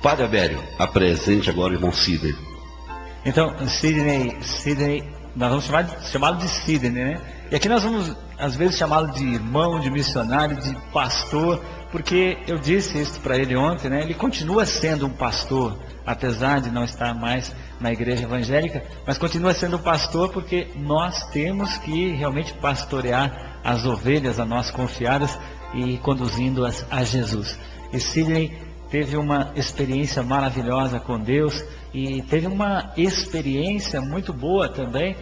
Padre Abério, apresente agora o irmão Sidney. Então, Sidney, nós vamos chamá-lo de Sidney, né? E aqui nós vamos, às vezes, chamá-lo de irmão, de missionário, de pastor, porque eu disse isso para ele ontem, né? Ele continua sendo um pastor, apesar de não estar mais na igreja evangélica, mas continua sendo um pastor porque nós temos que realmente pastorear as ovelhas a nós confiadas e conduzindo-as a Jesus. E Sidney teve uma experiência maravilhosa com Deus e teve uma experiência muito boa também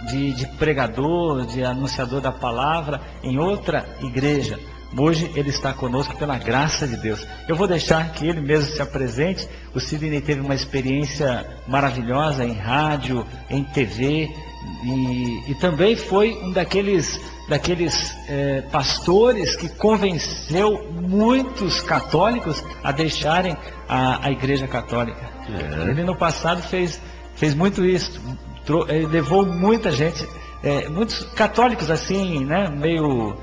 de pregador, de anunciador da palavra em outra igreja. Hoje ele está conosco pela graça de Deus. Eu vou deixar que ele mesmo se apresente. O Sidney teve uma experiência maravilhosa em rádio, em TV e também foi um daqueles pastores que convenceu muitos católicos a deixarem a igreja católica. Ele no passado fez muito isso, ele levou muita gente, muitos católicos assim, né, meio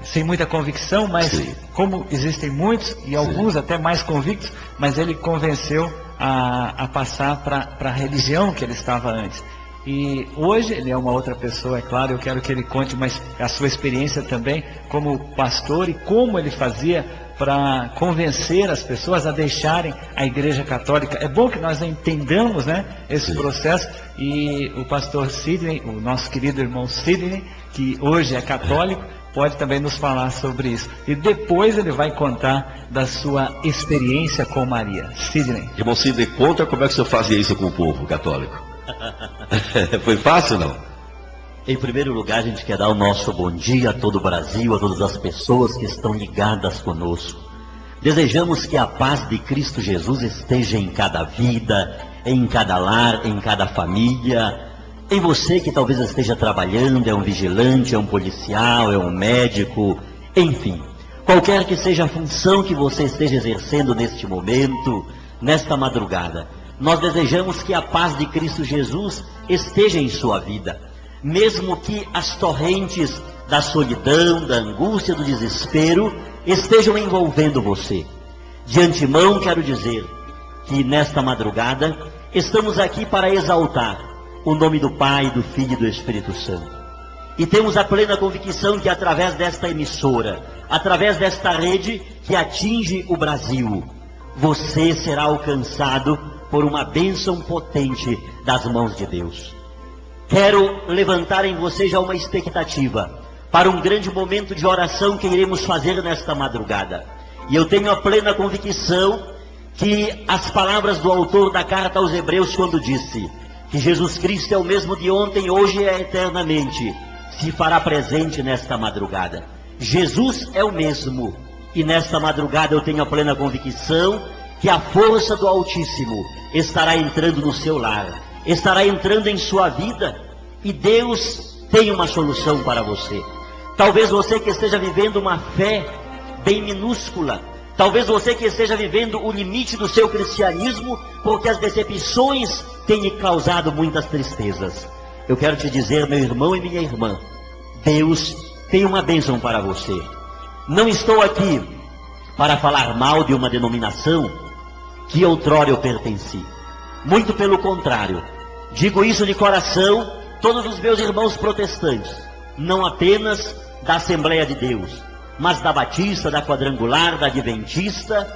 sem muita convicção, mas sim, como existem muitos e alguns até mais convictos, mas ele convenceu a passar para a religião que ele estava antes. E hoje ele é uma outra pessoa, é claro. Eu quero que ele conte a sua experiência também como pastor e como ele fazia para convencer as pessoas a deixarem a igreja católica. É bom que nós entendamos, né, esse processo. E o pastor Sidney, o nosso querido irmão Sidney, que hoje é católico, pode também nos falar sobre isso. E depois ele vai contar da sua experiência com Maria. Sidney. Irmão Sidney, conta como é que você fazia isso com o povo católico. Foi fácil, não? Em primeiro lugar, a gente quer dar o nosso bom dia a todo o Brasil, a todas as pessoas que estão ligadas conosco. Desejamos que a paz de Cristo Jesus esteja em cada vida, em cada lar, em cada família. Em você que talvez esteja trabalhando, é um vigilante, é um policial, é um médico, enfim. Qualquer que seja a função que você esteja exercendo neste momento, nesta madrugada, nós desejamos que a paz de Cristo Jesus esteja em sua vida. Mesmo que as torrentes da solidão, da angústia, do desespero estejam envolvendo você. De antemão quero dizer que nesta madrugada estamos aqui para exaltar o nome do Pai, do Filho e do Espírito Santo. E temos a plena convicção que através desta emissora, através desta rede que atinge o Brasil, você será alcançado por uma bênção potente das mãos de Deus. Quero levantar em você já uma expectativa para um grande momento de oração que iremos fazer nesta madrugada. E eu tenho a plena convicção que as palavras do autor da carta aos Hebreus, quando disse que Jesus Cristo é o mesmo de ontem, hoje e eternamente, se fará presente nesta madrugada. Jesus é o mesmo, e nesta madrugada eu tenho a plena convicção que a força do Altíssimo estará entrando no seu lar, estará entrando em sua vida, e Deus tem uma solução para você. Talvez você que esteja vivendo uma fé bem minúscula, talvez você que esteja vivendo o limite do seu cristianismo, porque as decepções têm lhe causado muitas tristezas. Eu quero te dizer, meu irmão e minha irmã, Deus tem uma bênção para você. Não estou aqui para falar mal de uma denominação que outrora eu pertenci. Muito pelo contrário, digo isso de coração, todos os meus irmãos protestantes, não apenas da Assembleia de Deus, mas da Batista, da Quadrangular, da Adventista,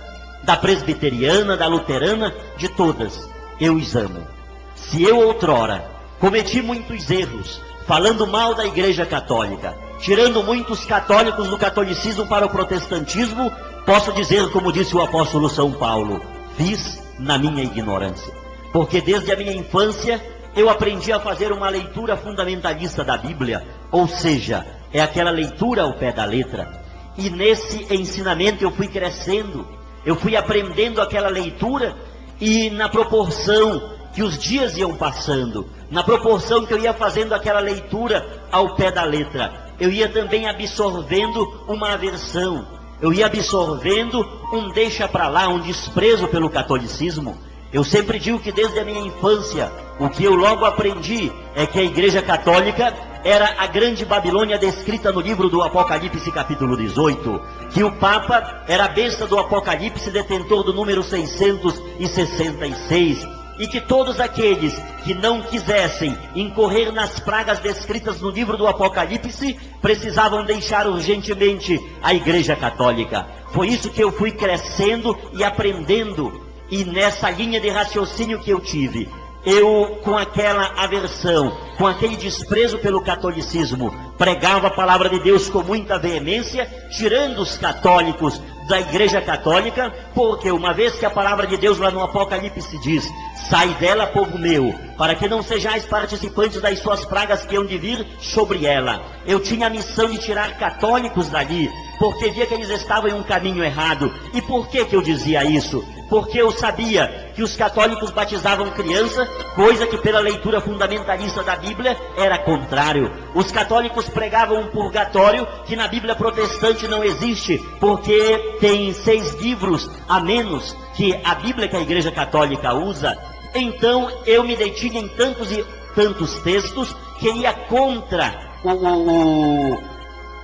da Presbiteriana, da Luterana, de todas, eu os amo. Se eu outrora cometi muitos erros, falando mal da Igreja Católica, tirando muitos católicos do catolicismo para o protestantismo, posso dizer, como disse o apóstolo São Paulo, fiz na minha ignorância. Porque desde a minha infância eu aprendi a fazer uma leitura fundamentalista da Bíblia, ou seja, é aquela leitura ao pé da letra. E nesse ensinamento eu fui crescendo, eu fui aprendendo aquela leitura, e na proporção que os dias iam passando, na proporção que eu ia fazendo aquela leitura ao pé da letra, eu ia também absorvendo uma aversão, eu ia absorvendo um deixa para lá, um desprezo pelo catolicismo. Eu sempre digo que desde a minha infância, o que eu logo aprendi é que a Igreja Católica era a grande Babilônia descrita no livro do Apocalipse capítulo 18, que o Papa era a besta do Apocalipse, detentor do número 666, e que todos aqueles que não quisessem incorrer nas pragas descritas no livro do Apocalipse, precisavam deixar urgentemente a Igreja Católica. Foi isso que eu fui crescendo e aprendendo, e nessa linha de raciocínio que eu tive, eu, com aquela aversão, com aquele desprezo pelo catolicismo, pregava a palavra de Deus com muita veemência, tirando os católicos da Igreja Católica, porque uma vez que a palavra de Deus lá no Apocalipse diz: sai dela, povo meu, para que não sejais participantes das suas pragas que hão de vir sobre ela. Eu tinha a missão de tirar católicos dali, porque via que eles estavam em um caminho errado. E por que eu dizia isso? Porque eu sabia que os católicos batizavam criança, coisa que pela leitura fundamentalista da Bíblia era contrário. Os católicos pregavam um purgatório que na Bíblia protestante não existe, porque tem 6 livros a menos que a Bíblia que a Igreja Católica usa. Então eu me detinha em tantos e tantos textos que ia contra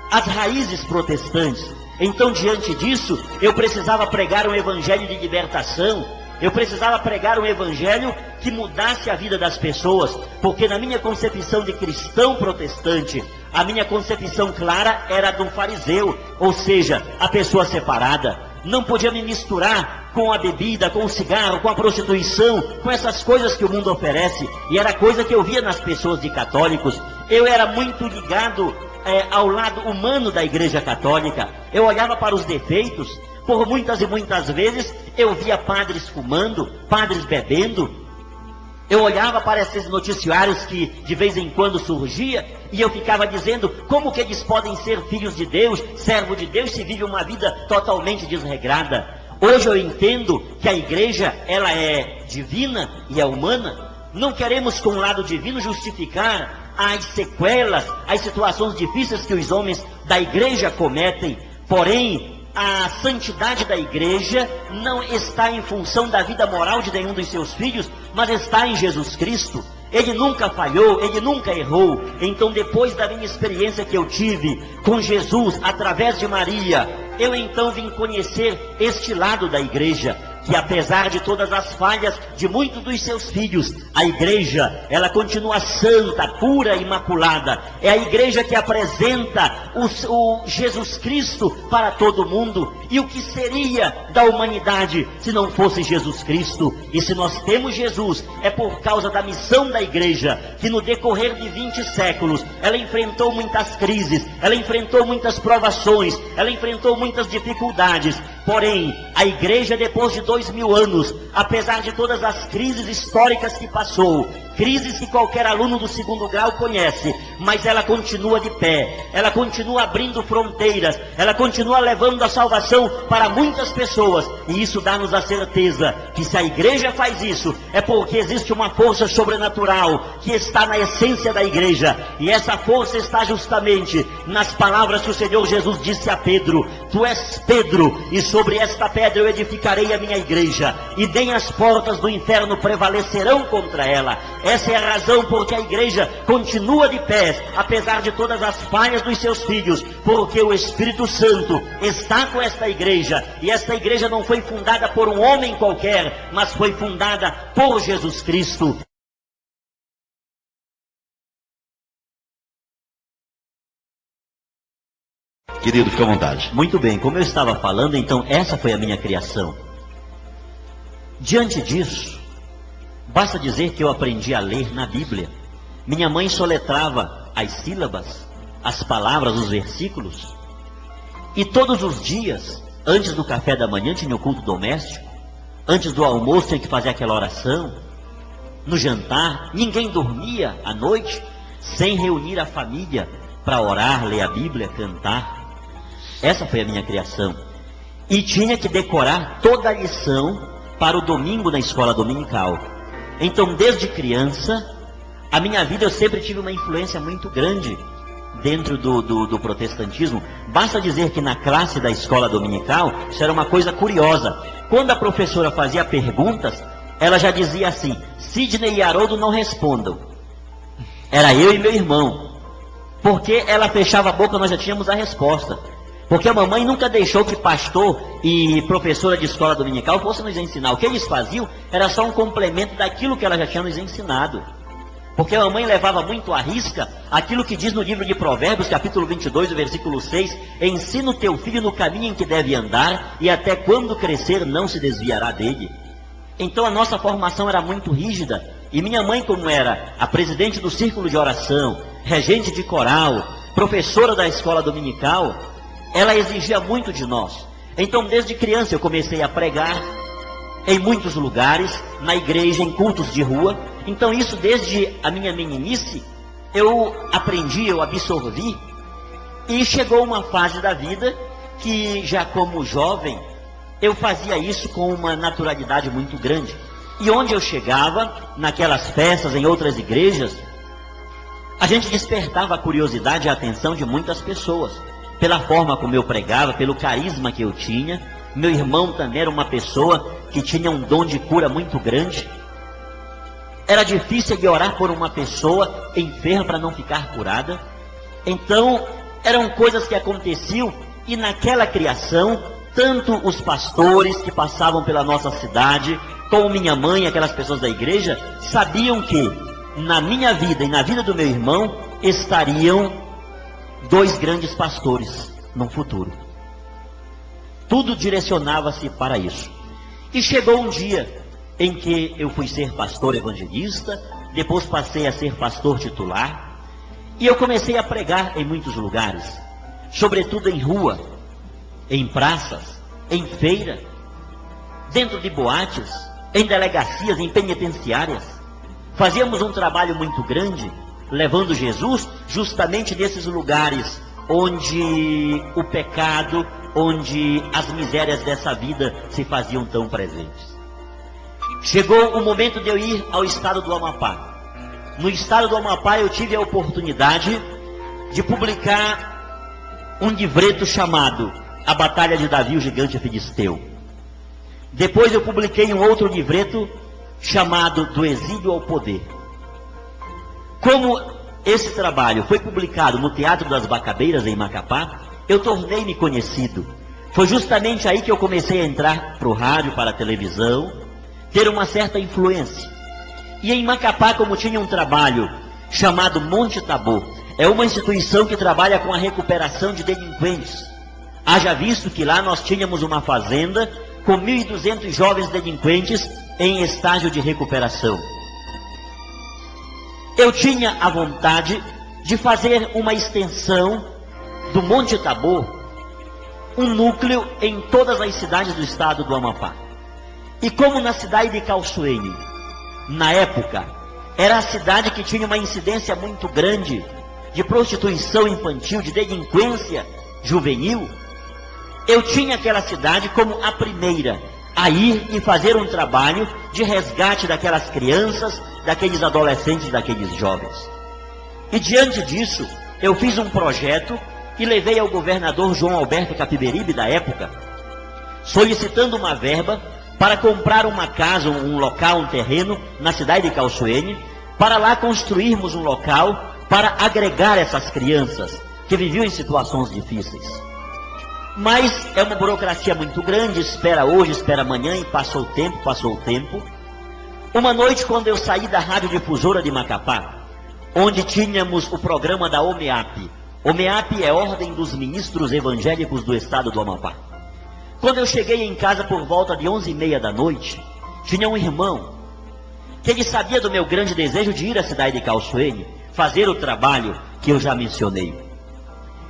as raízes protestantes. Então, diante disso, eu precisava pregar um evangelho de libertação, eu precisava pregar um evangelho que mudasse a vida das pessoas, porque na minha concepção de cristão protestante, a minha concepção clara era do fariseu, ou seja, a pessoa separada. Não podia me misturar com a bebida, com o cigarro, com a prostituição, com essas coisas que o mundo oferece, e era coisa que eu via nas pessoas de católicos. Eu era muito ligado ao lado humano da Igreja Católica. Eu olhava para os defeitos. Por muitas e muitas vezes eu via padres fumando, padres bebendo. Eu olhava para esses noticiários que de vez em quando surgia, e eu ficava dizendo: como que eles podem ser filhos de Deus, servo de Deus, se vive uma vida totalmente desregrada? Hoje eu entendo que a igreja, ela é divina e é humana. Não queremos com o lado divino justificar as sequelas, as situações difíceis que os homens da igreja cometem. Porém, a santidade da igreja não está em função da vida moral de nenhum dos seus filhos, mas está em Jesus Cristo. Ele nunca falhou, ele nunca errou. Então, depois da minha experiência que eu tive com Jesus, através de Maria, eu então vim conhecer este lado da igreja, que apesar de todas as falhas de muitos dos seus filhos, a igreja, ela continua santa, pura, imaculada. É a igreja que apresenta o Jesus Cristo para todo mundo. E o que seria da humanidade se não fosse Jesus Cristo? E se nós temos Jesus, é por causa da missão da igreja, que no decorrer de 20 séculos, ela enfrentou muitas crises, ela enfrentou muitas provações, ela enfrentou muitas dificuldades. Porém, a igreja, depois de 2000 anos, apesar de todas as crises históricas que passou, crises que qualquer aluno do 2º grau conhece, mas ela continua de pé, ela continua abrindo fronteiras, ela continua levando a salvação para muitas pessoas, e isso dá-nos a certeza que se a igreja faz isso, é porque existe uma força sobrenatural que está na essência da igreja, e essa força está justamente nas palavras que o Senhor Jesus disse a Pedro: tu és Pedro, e sobre esta pedra eu edificarei a minha igreja, e nem as portas do inferno prevalecerão contra ela. Essa é a razão porque a igreja continua de pé, apesar de todas as falhas dos seus filhos, porque o Espírito Santo está com esta igreja, e esta igreja não foi fundada por um homem qualquer, mas foi fundada por Jesus Cristo. Querido, fica à vontade. Muito bem, como eu estava falando, então essa foi a minha criação. Diante disso, basta dizer que eu aprendi a ler na Bíblia. Minha mãe soletrava as sílabas, as palavras, os versículos. E todos os dias, antes do café da manhã, tinha o culto doméstico. Antes do almoço, tinha que fazer aquela oração. No jantar, ninguém dormia à noite sem reunir a família para orar, ler a Bíblia, cantar. Essa foi a minha criação. E tinha que decorar toda a lição para o domingo na escola dominical. Então, desde criança, a minha vida eu sempre tive uma influência muito grande dentro do protestantismo. Basta dizer que na classe da escola dominical, isso era uma coisa curiosa. Quando a professora fazia perguntas, ela já dizia assim: Sidney e Haroldo não respondam. Era eu e meu irmão. Porque ela fechava a boca, nós já tínhamos a resposta. Porque a mamãe nunca deixou que pastor e professora de escola dominical fossem nos ensinar. O que eles faziam era só um complemento daquilo que ela já tinha nos ensinado. Porque a mamãe levava muito à risca aquilo que diz no livro de Provérbios, capítulo 22, versículo 6, ensina o teu filho no caminho em que deve andar, e até quando crescer não se desviará dele. Então a nossa formação era muito rígida, e minha mãe, como era a presidente do círculo de oração, regente de coral, professora da escola dominical, ela exigia muito de nós. Então desde criança eu comecei a pregar em muitos lugares, na igreja, em cultos de rua. Então isso desde a minha meninice, eu aprendi, eu absorvi. E chegou uma fase da vida que já como jovem, eu fazia isso com uma naturalidade muito grande. E onde eu chegava, naquelas festas, em outras igrejas, a gente despertava a curiosidade e a atenção de muitas pessoas. Pela forma como eu pregava, pelo carisma que eu tinha. Meu irmão também era uma pessoa que tinha um dom de cura muito grande. Era difícil de orar por uma pessoa enferma para não ficar curada. Então, eram coisas que aconteciam, e naquela criação, tanto os pastores que passavam pela nossa cidade, como minha mãe, aquelas pessoas da igreja, sabiam que na minha vida e na vida do meu irmão estariam dois grandes pastores no futuro. Tudo direcionava-se para isso. E chegou um dia em que eu fui ser pastor evangelista, depois passei a ser pastor titular, e eu comecei a pregar em muitos lugares, sobretudo em rua, em praças, em feira, dentro de boates, em delegacias, em penitenciárias. Fazíamos um trabalho muito grande, levando Jesus justamente nesses lugares onde o pecado, onde as misérias dessa vida se faziam tão presentes. Chegou o momento de eu ir ao estado do Amapá. No estado do Amapá eu tive a oportunidade de publicar um livreto chamado A Batalha de Davi, o Gigante Filisteu. Depois eu publiquei um outro livreto chamado Do Exílio ao Poder. Como esse trabalho foi publicado no Teatro das Bacabeiras, em Macapá, eu tornei-me conhecido. Foi justamente aí que eu comecei a entrar para o rádio, para a televisão, ter uma certa influência. E em Macapá, como tinha um trabalho chamado Monte Tabor, é uma instituição que trabalha com a recuperação de delinquentes. Haja visto que lá nós tínhamos uma fazenda com 1.200 jovens delinquentes em estágio de recuperação. Eu tinha a vontade de fazer uma extensão do Monte Tabor, um núcleo em todas as cidades do estado do Amapá. E como na cidade de Calçoene, na época, era a cidade que tinha uma incidência muito grande de prostituição infantil, de delinquência juvenil, eu tinha aquela cidade como a primeira a ir e fazer um trabalho de resgate daquelas crianças, daqueles adolescentes, daqueles jovens. E diante disso, eu fiz um projeto e levei ao governador João Alberto Capiberibe da época, solicitando uma verba para comprar uma casa, um local, um terreno na cidade de Calçoene, para lá construirmos um local para agregar essas crianças que viviam em situações difíceis. Mas é uma burocracia muito grande, espera hoje, espera amanhã, e passou o tempo. Uma noite, quando eu saí da radiodifusora de Macapá, onde tínhamos o programa da OMEAP. OMEAP é Ordem dos Ministros Evangélicos do Estado do Amapá. Quando eu cheguei em casa por volta de 11h30 da noite, tinha um irmão, que ele sabia do meu grande desejo de ir à cidade de Calçoene, fazer o trabalho que eu já mencionei.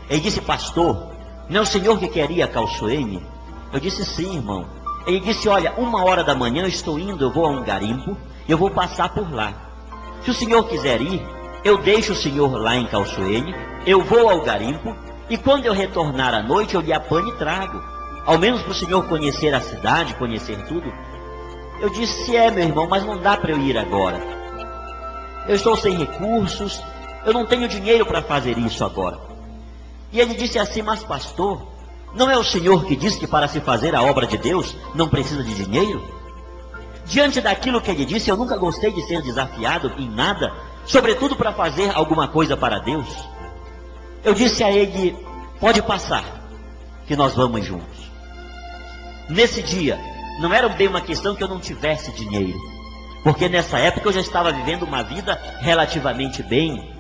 Ele disse: pastor, não é o senhor que queria Calçoene? Eu disse: sim, irmão. Ele disse: olha, 1h da manhã eu estou indo, eu vou a um garimpo, eu vou passar por lá. Se o senhor quiser ir, eu deixo o senhor lá em Calçoene, eu vou ao garimpo, e quando eu retornar à noite eu lhe apanho e trago. Ao menos para o senhor conhecer a cidade, conhecer tudo. Eu disse: é, meu irmão, mas não dá para eu ir agora. Eu estou sem recursos, eu não tenho dinheiro para fazer isso agora. E ele disse assim: mas pastor, não é o senhor que diz que para se fazer a obra de Deus não precisa de dinheiro? Diante daquilo que ele disse, eu nunca gostei de ser desafiado em nada, sobretudo para fazer alguma coisa para Deus. Eu disse a ele, pode passar, que nós vamos juntos. Nesse dia, não era bem uma questão que eu não tivesse dinheiro, porque nessa época eu já estava vivendo uma vida relativamente bem,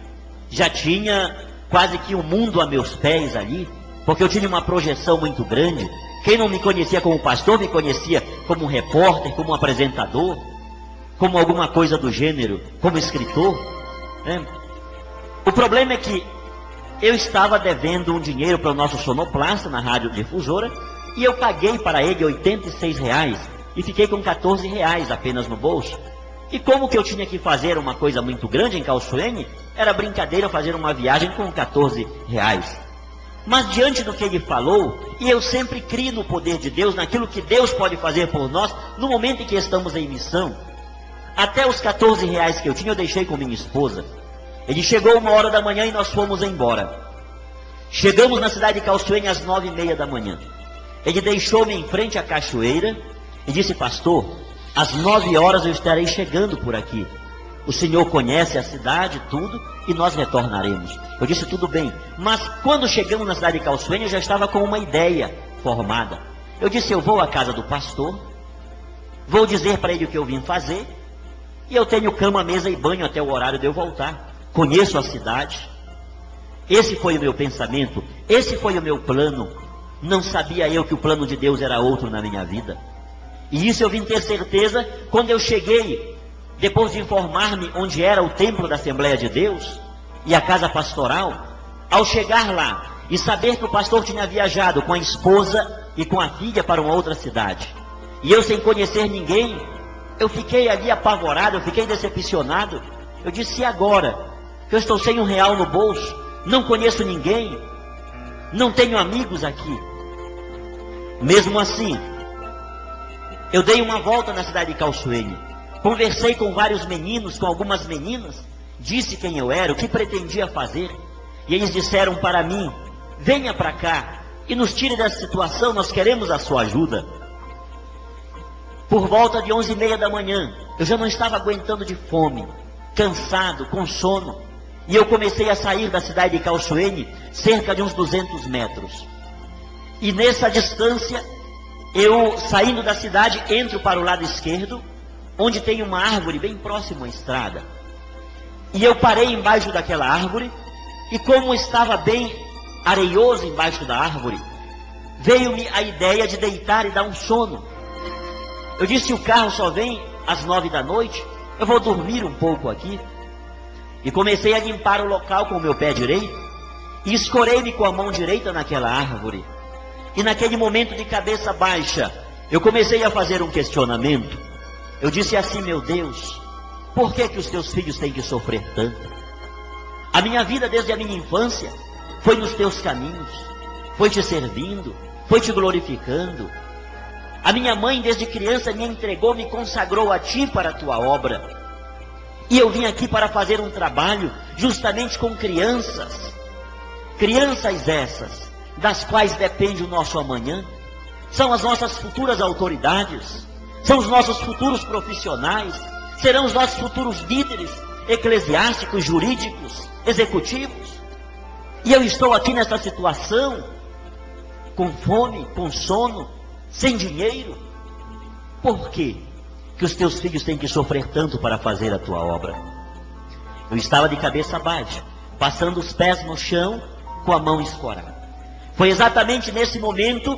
já tinha quase que o mundo a meus pés ali, porque eu tinha uma projeção muito grande. Quem não me conhecia como pastor, me conhecia como repórter, como apresentador, como alguma coisa do gênero, como escritor, né? O problema é que eu estava devendo um dinheiro para o nosso sonoplasta na rádio difusora, e eu paguei para ele R$86 e fiquei com R$14 apenas no bolso. E como que eu tinha que fazer uma coisa muito grande em Calçoene, era brincadeira fazer uma viagem com R$14. Mas diante do que ele falou, e eu sempre crio no poder de Deus, naquilo que Deus pode fazer por nós, no momento em que estamos em missão, até os R$14 que eu tinha, eu deixei com minha esposa. Ele chegou 1h da manhã e nós fomos embora. Chegamos na cidade de Calçoene às 9h30 da manhã. Ele deixou-me em frente à cachoeira e disse, pastor, às 9 horas eu estarei chegando por aqui. O senhor conhece a cidade, tudo, e nós retornaremos. Eu disse, tudo bem. Mas quando chegamos na cidade de Calçoene, eu já estava com uma ideia formada. Eu disse, eu vou à casa do pastor, vou dizer para ele o que eu vim fazer, e eu tenho cama, mesa e banho até o horário de eu voltar. Conheço a cidade. Esse foi o meu pensamento, esse foi o meu plano. Não sabia eu que o plano de Deus era outro na minha vida. E isso eu vim ter certeza quando eu cheguei, depois de informar-me onde era o templo da Assembleia de Deus e a casa pastoral. Ao chegar lá e saber que o pastor tinha viajado com a esposa e com a filha para uma outra cidade, e eu sem conhecer ninguém, eu fiquei ali apavorado, eu fiquei decepcionado. Eu disse, e agora? Que eu estou sem R$1 no bolso, não conheço ninguém, não tenho amigos aqui. Mesmo assim, eu dei uma volta na cidade de Calçoene, conversei com vários meninos, com algumas meninas, disse quem eu era, o que pretendia fazer, e eles disseram para mim, venha para cá e nos tire dessa situação, nós queremos a sua ajuda. Por volta de 11h30 da manhã, eu já não estava aguentando de fome, cansado, com sono, e eu comecei a sair da cidade de Calçoene, cerca de uns 200 metros. E nessa distância, eu saindo da cidade, entro para o lado esquerdo, onde tem uma árvore bem próximo à estrada. E eu parei embaixo daquela árvore, e como estava bem areioso embaixo da árvore, veio-me a ideia de deitar e dar um sono. Eu disse, o carro só vem às 9 da noite, eu vou dormir um pouco aqui. E comecei a limpar o local com o meu pé direito, e escorei-me com a mão direita naquela árvore. E naquele momento de cabeça baixa, eu comecei a fazer um questionamento. Eu disse assim, meu Deus, por que que os teus filhos têm que sofrer tanto? A minha vida desde a minha infância foi nos teus caminhos, foi te servindo, foi te glorificando. A minha mãe desde criança me entregou, me consagrou a ti para a tua obra. E eu vim aqui para fazer um trabalho justamente com crianças. Crianças essas, das quais depende o nosso amanhã. São as nossas futuras autoridades. São os nossos futuros profissionais. Serão os nossos futuros líderes eclesiásticos, jurídicos, executivos. E eu estou aqui nessa situação, com fome, com sono, sem dinheiro. Por quê que os teus filhos têm que sofrer tanto para fazer a tua obra? Eu estava de cabeça baixa, passando os pés no chão, com a mão escorada. Foi exatamente nesse momento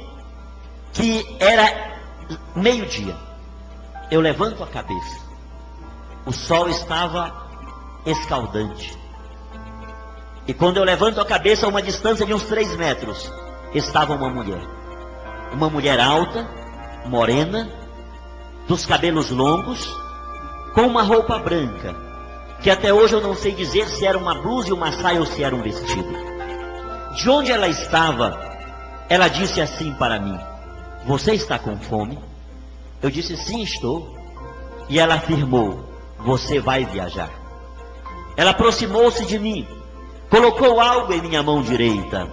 que era meio-dia. Eu levanto a cabeça. O sol estava escaldante. E quando eu levanto a cabeça a uma distância de uns 3 metros, estava uma mulher. Uma mulher alta, morena, dos cabelos longos, com uma roupa branca, que até hoje eu não sei dizer se era uma blusa e uma saia ou se era um vestido. De onde ela estava, ela disse assim para mim, você está com fome? Eu disse, sim, estou. E ela afirmou, você vai viajar. Ela aproximou-se de mim, colocou algo em minha mão direita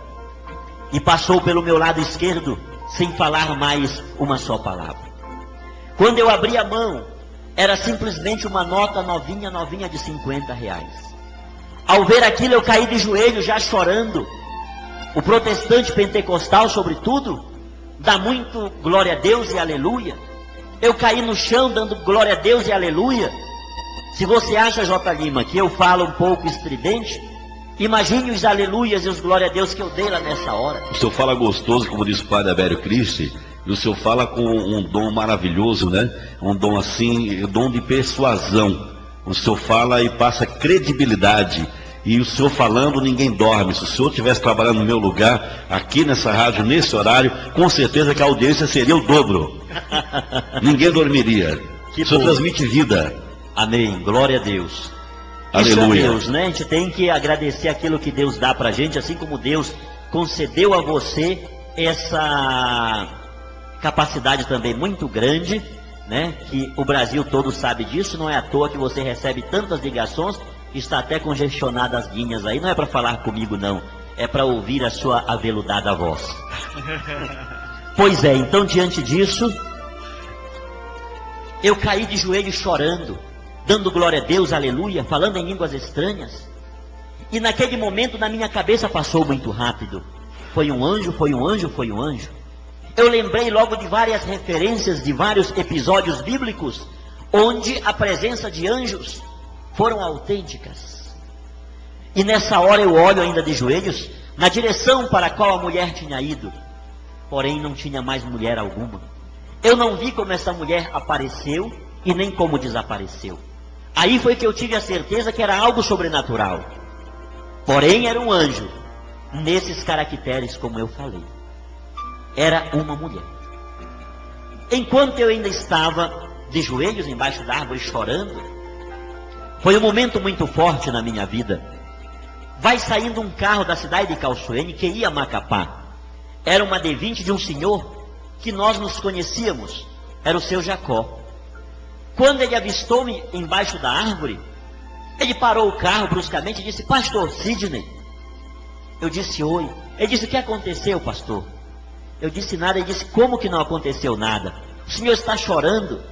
e passou pelo meu lado esquerdo sem falar mais uma só palavra. Quando eu abri a mão, era simplesmente uma nota novinha de R$50. Ao ver aquilo eu caí de joelhos já chorando. O protestante pentecostal, sobretudo, dá muito glória a Deus e aleluia. Eu caí no chão dando glória a Deus e aleluia. Se você acha, J. Lima, que eu falo um pouco estridente, imagine os aleluias e os glória a Deus que eu dei lá nessa hora. O senhor fala gostoso, como diz o padre Abério Cristi, e o senhor fala com um dom maravilhoso, né? Um dom assim, um dom de persuasão. O senhor fala e passa credibilidade. E o senhor falando, ninguém dorme. Se o senhor estivesse trabalhando no meu lugar, aqui nessa rádio, nesse horário, com certeza que a audiência seria o dobro. Ninguém dormiria. O senhor transmite vida. Amém. Glória a Deus. Aleluia. Isso é Deus, né? A gente tem que agradecer aquilo que Deus dá pra gente, assim como Deus concedeu a você essa capacidade também muito grande, né? Que o Brasil todo sabe disso, não é à toa que você recebe tantas ligações, está até congestionada as linhas aí, não é para falar comigo não, é para ouvir a sua aveludada voz. Pois é, então diante disso, eu caí de joelhos chorando, dando glória a Deus, aleluia, falando em línguas estranhas. E naquele momento na minha cabeça passou muito rápido. Foi um anjo, foi um anjo, foi um anjo. Eu lembrei logo de várias referências, de vários episódios bíblicos, onde a presença de anjos foram autênticas. E nessa hora eu olho ainda de joelhos, na direção para a qual a mulher tinha ido. Porém não tinha mais mulher alguma. Eu não vi como essa mulher apareceu e nem como desapareceu. Aí foi que eu tive a certeza que era algo sobrenatural. Porém era um anjo, nesses caracteres como eu falei. Era uma mulher. Enquanto eu ainda estava de joelhos embaixo da árvore chorando, foi um momento muito forte na minha vida. Vai saindo um carro da cidade de Calçoene que ia a Macapá. Era uma D20 de um senhor que nós nos conhecíamos. Era o seu Jacó. Quando ele avistou-me embaixo da árvore, ele parou o carro bruscamente e disse: Pastor Sidney. Eu disse: oi. Ele disse: o que aconteceu, pastor? Eu disse: nada. Ele disse: como que não aconteceu nada? O senhor está chorando?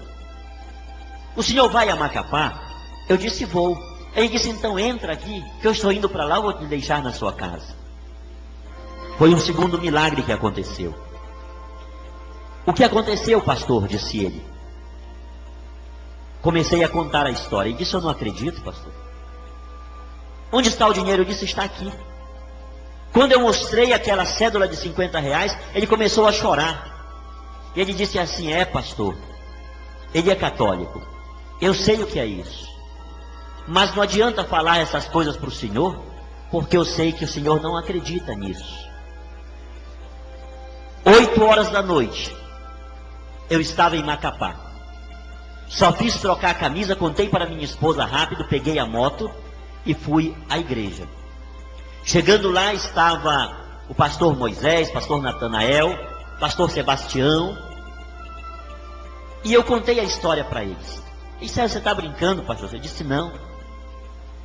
O senhor vai a Macapá? Eu disse: vou. Ele disse: então entra aqui, que eu estou indo para lá, eu vou te deixar na sua casa. Foi um segundo milagre que aconteceu. O que aconteceu, pastor? Disse ele. Comecei a contar a história. Ele disse: eu não acredito, pastor. Onde está o dinheiro? Eu disse: está aqui. Quando eu mostrei aquela cédula de R$50, ele começou a chorar. E ele disse assim: é, pastor, ele é católico, eu sei o que é isso, mas não adianta falar essas coisas para o senhor, porque eu sei que o senhor não acredita nisso. 8h da noite, eu estava em Macapá. Só fiz trocar a camisa, contei para minha esposa rápido, peguei a moto e fui à igreja. Chegando lá estava o pastor Moisés, pastor Natanael, pastor Sebastião. E eu contei a história para eles. E disseram: você está brincando, pastor? Eu disse: não.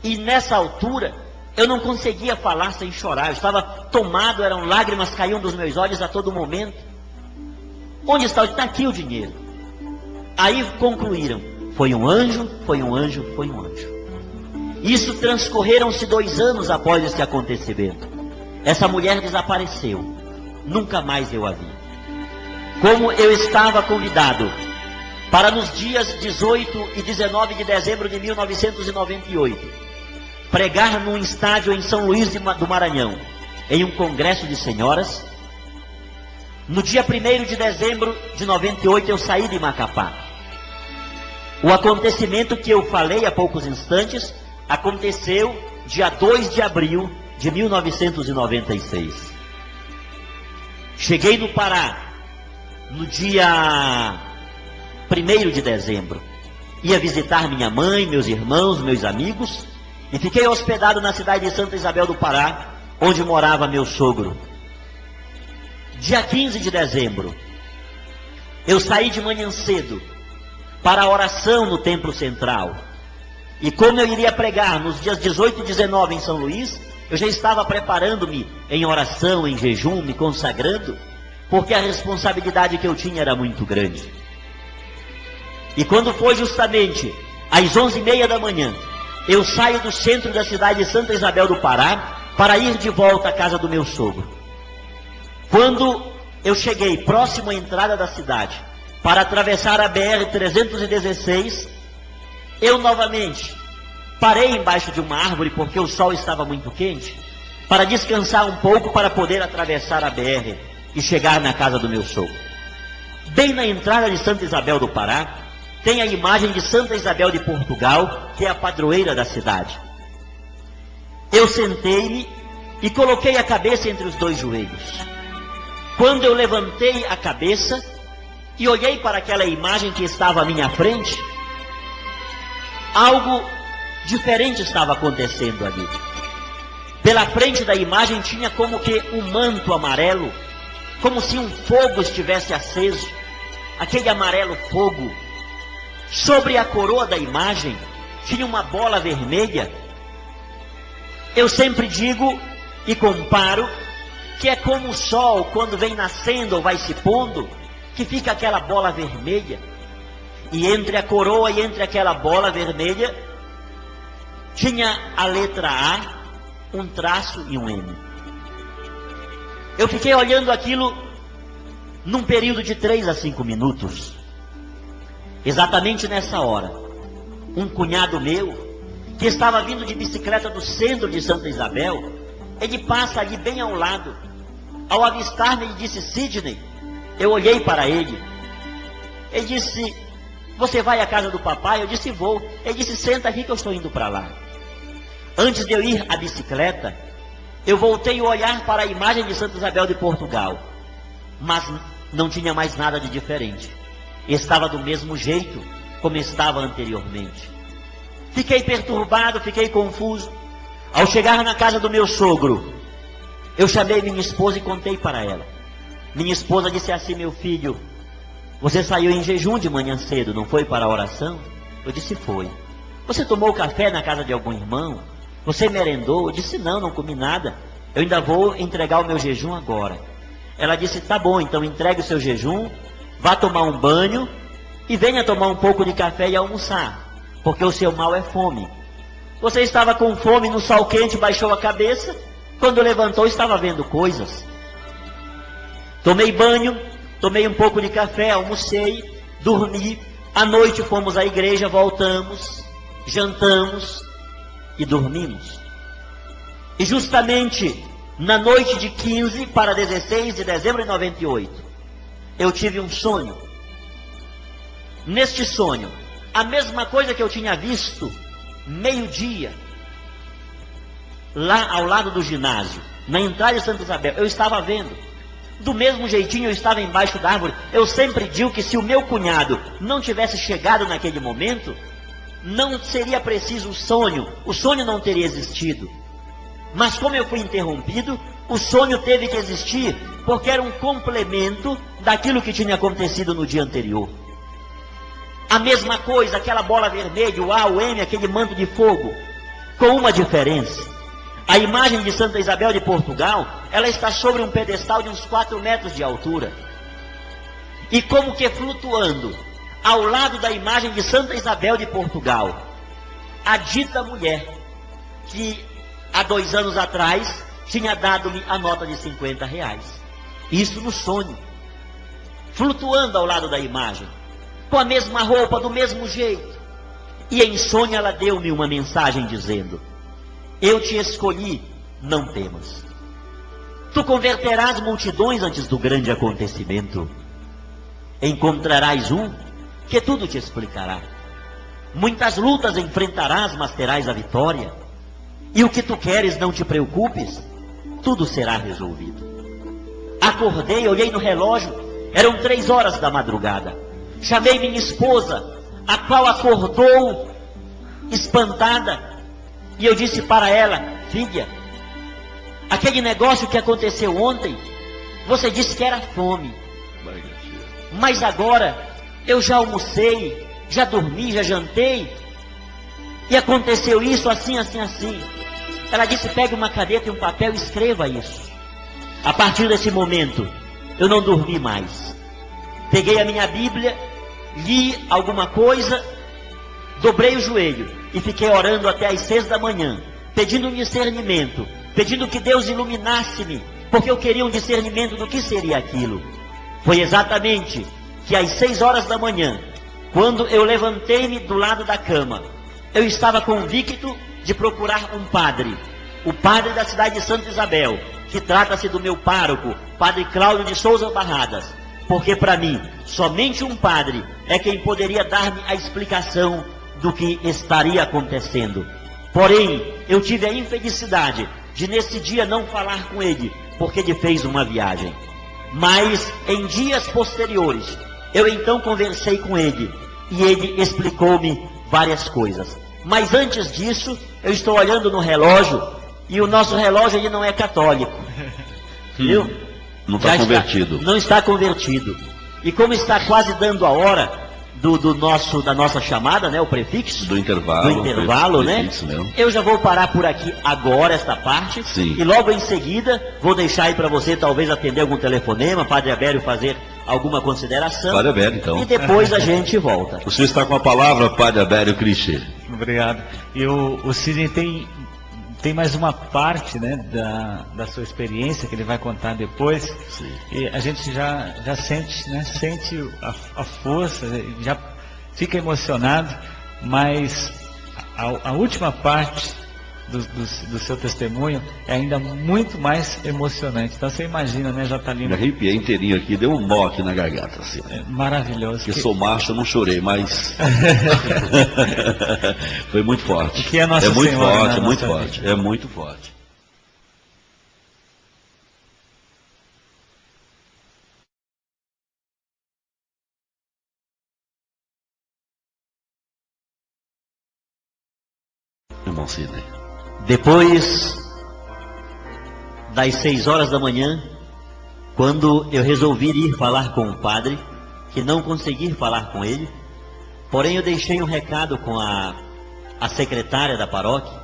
E nessa altura, eu não conseguia falar sem chorar. Eu estava tomado, eram lágrimas, caíam dos meus olhos a todo momento. Onde está? Está aqui o dinheiro. Aí concluíram: foi um anjo, foi um anjo, foi um anjo. Isso transcorreram-se 2 anos após esse acontecimento. Essa mulher desapareceu. Nunca mais eu a vi. Como eu estava convidado para nos dias 18 e 19 de dezembro de 1998, pregar num estádio em São Luís do Maranhão, em um congresso de senhoras. No dia 1º de dezembro de 98 eu saí de Macapá. O acontecimento que eu falei há poucos instantes aconteceu dia 2 de abril de 1996. Cheguei no Pará no dia 1º de dezembro. Ia visitar minha mãe, meus irmãos, meus amigos, e fiquei hospedado na cidade de Santa Isabel do Pará, onde morava meu sogro. Dia 15 de dezembro, eu saí de manhã cedo para a oração no Templo Central. E como eu iria pregar nos dias 18 e 19 em São Luís, eu já estava preparando-me em oração, em jejum, me consagrando, porque a responsabilidade que eu tinha era muito grande. E quando foi justamente às 11h30 da manhã, eu saio do centro da cidade de Santa Isabel do Pará para ir de volta à casa do meu sogro. Quando eu cheguei próximo à entrada da cidade, para atravessar a BR-316, eu novamente parei embaixo de uma árvore, porque o sol estava muito quente, para descansar um pouco, para poder atravessar a BR e chegar na casa do meu sogro. Bem na entrada de Santa Isabel do Pará, tem a imagem de Santa Isabel de Portugal, que é a padroeira da cidade. Eu sentei-me e coloquei a cabeça entre os dois joelhos. Quando eu levantei a cabeça e olhei para aquela imagem que estava à minha frente, algo diferente estava acontecendo ali. Pela frente da imagem tinha como que um manto amarelo, como se um fogo estivesse aceso, aquele amarelo fogo. Sobre a coroa da imagem tinha uma bola vermelha. Eu sempre digo e comparo que é como o sol quando vem nascendo ou vai se pondo, que fica aquela bola vermelha. E entre a coroa e entre aquela bola vermelha tinha a letra A, um traço e um M. Eu fiquei olhando aquilo num período de 3 a 5 minutos. Exatamente nessa hora, um cunhado meu, que estava vindo de bicicleta do centro de Santa Isabel, ele passa ali bem ao lado. Ao avistar-me, ele disse: Sidney. Eu olhei para ele. Ele disse: você vai à casa do papai? Eu disse: vou. Ele disse: senta aqui que eu estou indo para lá. Antes de eu ir à bicicleta, eu voltei a olhar para a imagem de Santa Isabel de Portugal, mas não tinha mais nada de diferente. Estava do mesmo jeito como estava anteriormente. Fiquei perturbado, fiquei confuso. Ao chegar na casa do meu sogro, eu chamei minha esposa e contei para ela. Minha esposa disse assim: meu filho, você saiu em jejum de manhã cedo, não foi para a oração? Eu disse: foi. Você tomou café na casa de algum irmão? Você merendou? Eu disse: não, não comi nada. Eu ainda vou entregar o meu jejum agora. Ela disse: tá bom, então entregue o seu jejum, vá tomar um banho e venha tomar um pouco de café e almoçar, porque o seu mal é fome. Você estava com fome, no sol quente, baixou a cabeça, quando levantou estava vendo coisas. Tomei banho, tomei um pouco de café, almocei, dormi. À noite fomos à igreja, voltamos, jantamos e dormimos. E justamente na noite de 15 para 16 de dezembro de 98, eu tive um sonho. Neste sonho, a mesma coisa que eu tinha visto meio-dia, lá ao lado do ginásio, na entrada de Santa Isabel, eu estava vendo. Do mesmo jeitinho eu estava embaixo da árvore. Eu sempre digo que se o meu cunhado não tivesse chegado naquele momento, não seria preciso o sonho não teria existido. Mas como eu fui interrompido, o sonho teve que existir, porque era um complemento daquilo que tinha acontecido no dia anterior. A mesma coisa, aquela bola vermelha, o A, o M, aquele manto de fogo, com uma diferença. A imagem de Santa Isabel de Portugal, ela está sobre um pedestal de uns 4 metros de altura. E como que flutuando, ao lado da imagem de Santa Isabel de Portugal, a dita mulher, que há 2 anos atrás tinha dado-me a nota de R$50. Isso no sonho. Flutuando ao lado da imagem, com a mesma roupa, do mesmo jeito. E em sonho ela deu-me uma mensagem dizendo: eu te escolhi, não temas. Tu converterás multidões antes do grande acontecimento. Encontrarás um que tudo te explicará. Muitas lutas enfrentarás, mas terás a vitória. E o que tu queres, não te preocupes, tudo será resolvido. Acordei, olhei no relógio, eram 3 horas da madrugada. Chamei minha esposa, a qual acordou espantada. E eu disse para ela: filha, aquele negócio que aconteceu ontem, você disse que era fome. Mas agora eu já almocei, já dormi, já jantei, e aconteceu isso assim, assim, assim. Ela disse: pegue uma caneta e um papel e escreva isso. A partir desse momento, eu não dormi mais. Peguei a minha Bíblia, li alguma coisa, dobrei o joelho e fiquei orando até às 6 da manhã, pedindo um discernimento, pedindo que Deus iluminasse-me, porque eu queria um discernimento do que seria aquilo. Foi exatamente que às 6 horas da manhã, quando eu levantei-me do lado da cama, eu estava convicto de procurar um padre, o padre da cidade de Santa Isabel, que trata-se do meu pároco, Padre Cláudio de Souza Barradas, porque para mim, somente um padre é quem poderia dar-me a explicação do que estaria acontecendo. Porém, eu tive a infelicidade de nesse dia não falar com ele, porque ele fez uma viagem. Mas em dias posteriores, eu então conversei com ele, e ele explicou-me várias coisas. Mas antes disso, eu estou olhando no relógio, e o nosso relógio ele não é católico. Viu? Não está convertido. Não está convertido. E como está quase dando a hora da nossa chamada, né, o prefixo? Do intervalo, né? Mesmo. Eu já vou parar por aqui agora esta parte. Sim. E logo em seguida vou deixar aí para você talvez atender algum telefonema, Padre Abério fazer alguma consideração. Padre Abério, então. E depois a gente volta. Você está com a palavra, Padre Abério Cristi. Obrigado. E o Sidney tem mais uma parte, né, da sua experiência que ele vai contar depois. Sim. E a gente já sente, né, a força, já fica emocionado, mas a última parte do seu testemunho é ainda muito mais emocionante. Então você imagina, né, Jotalino? Me arrepiei inteirinho aqui, deu um nó aqui na garganta. Assim. É maravilhoso. Porque sou macho, eu não chorei, mas foi muito forte. Que é Nossa muito Senhora, forte, né, é muito nossa forte, vida. é muito forte. Irmão Sidney. Depois das 6 horas da manhã, quando eu resolvi ir falar com o padre, que não consegui falar com ele, porém eu deixei um recado com a secretária da paróquia.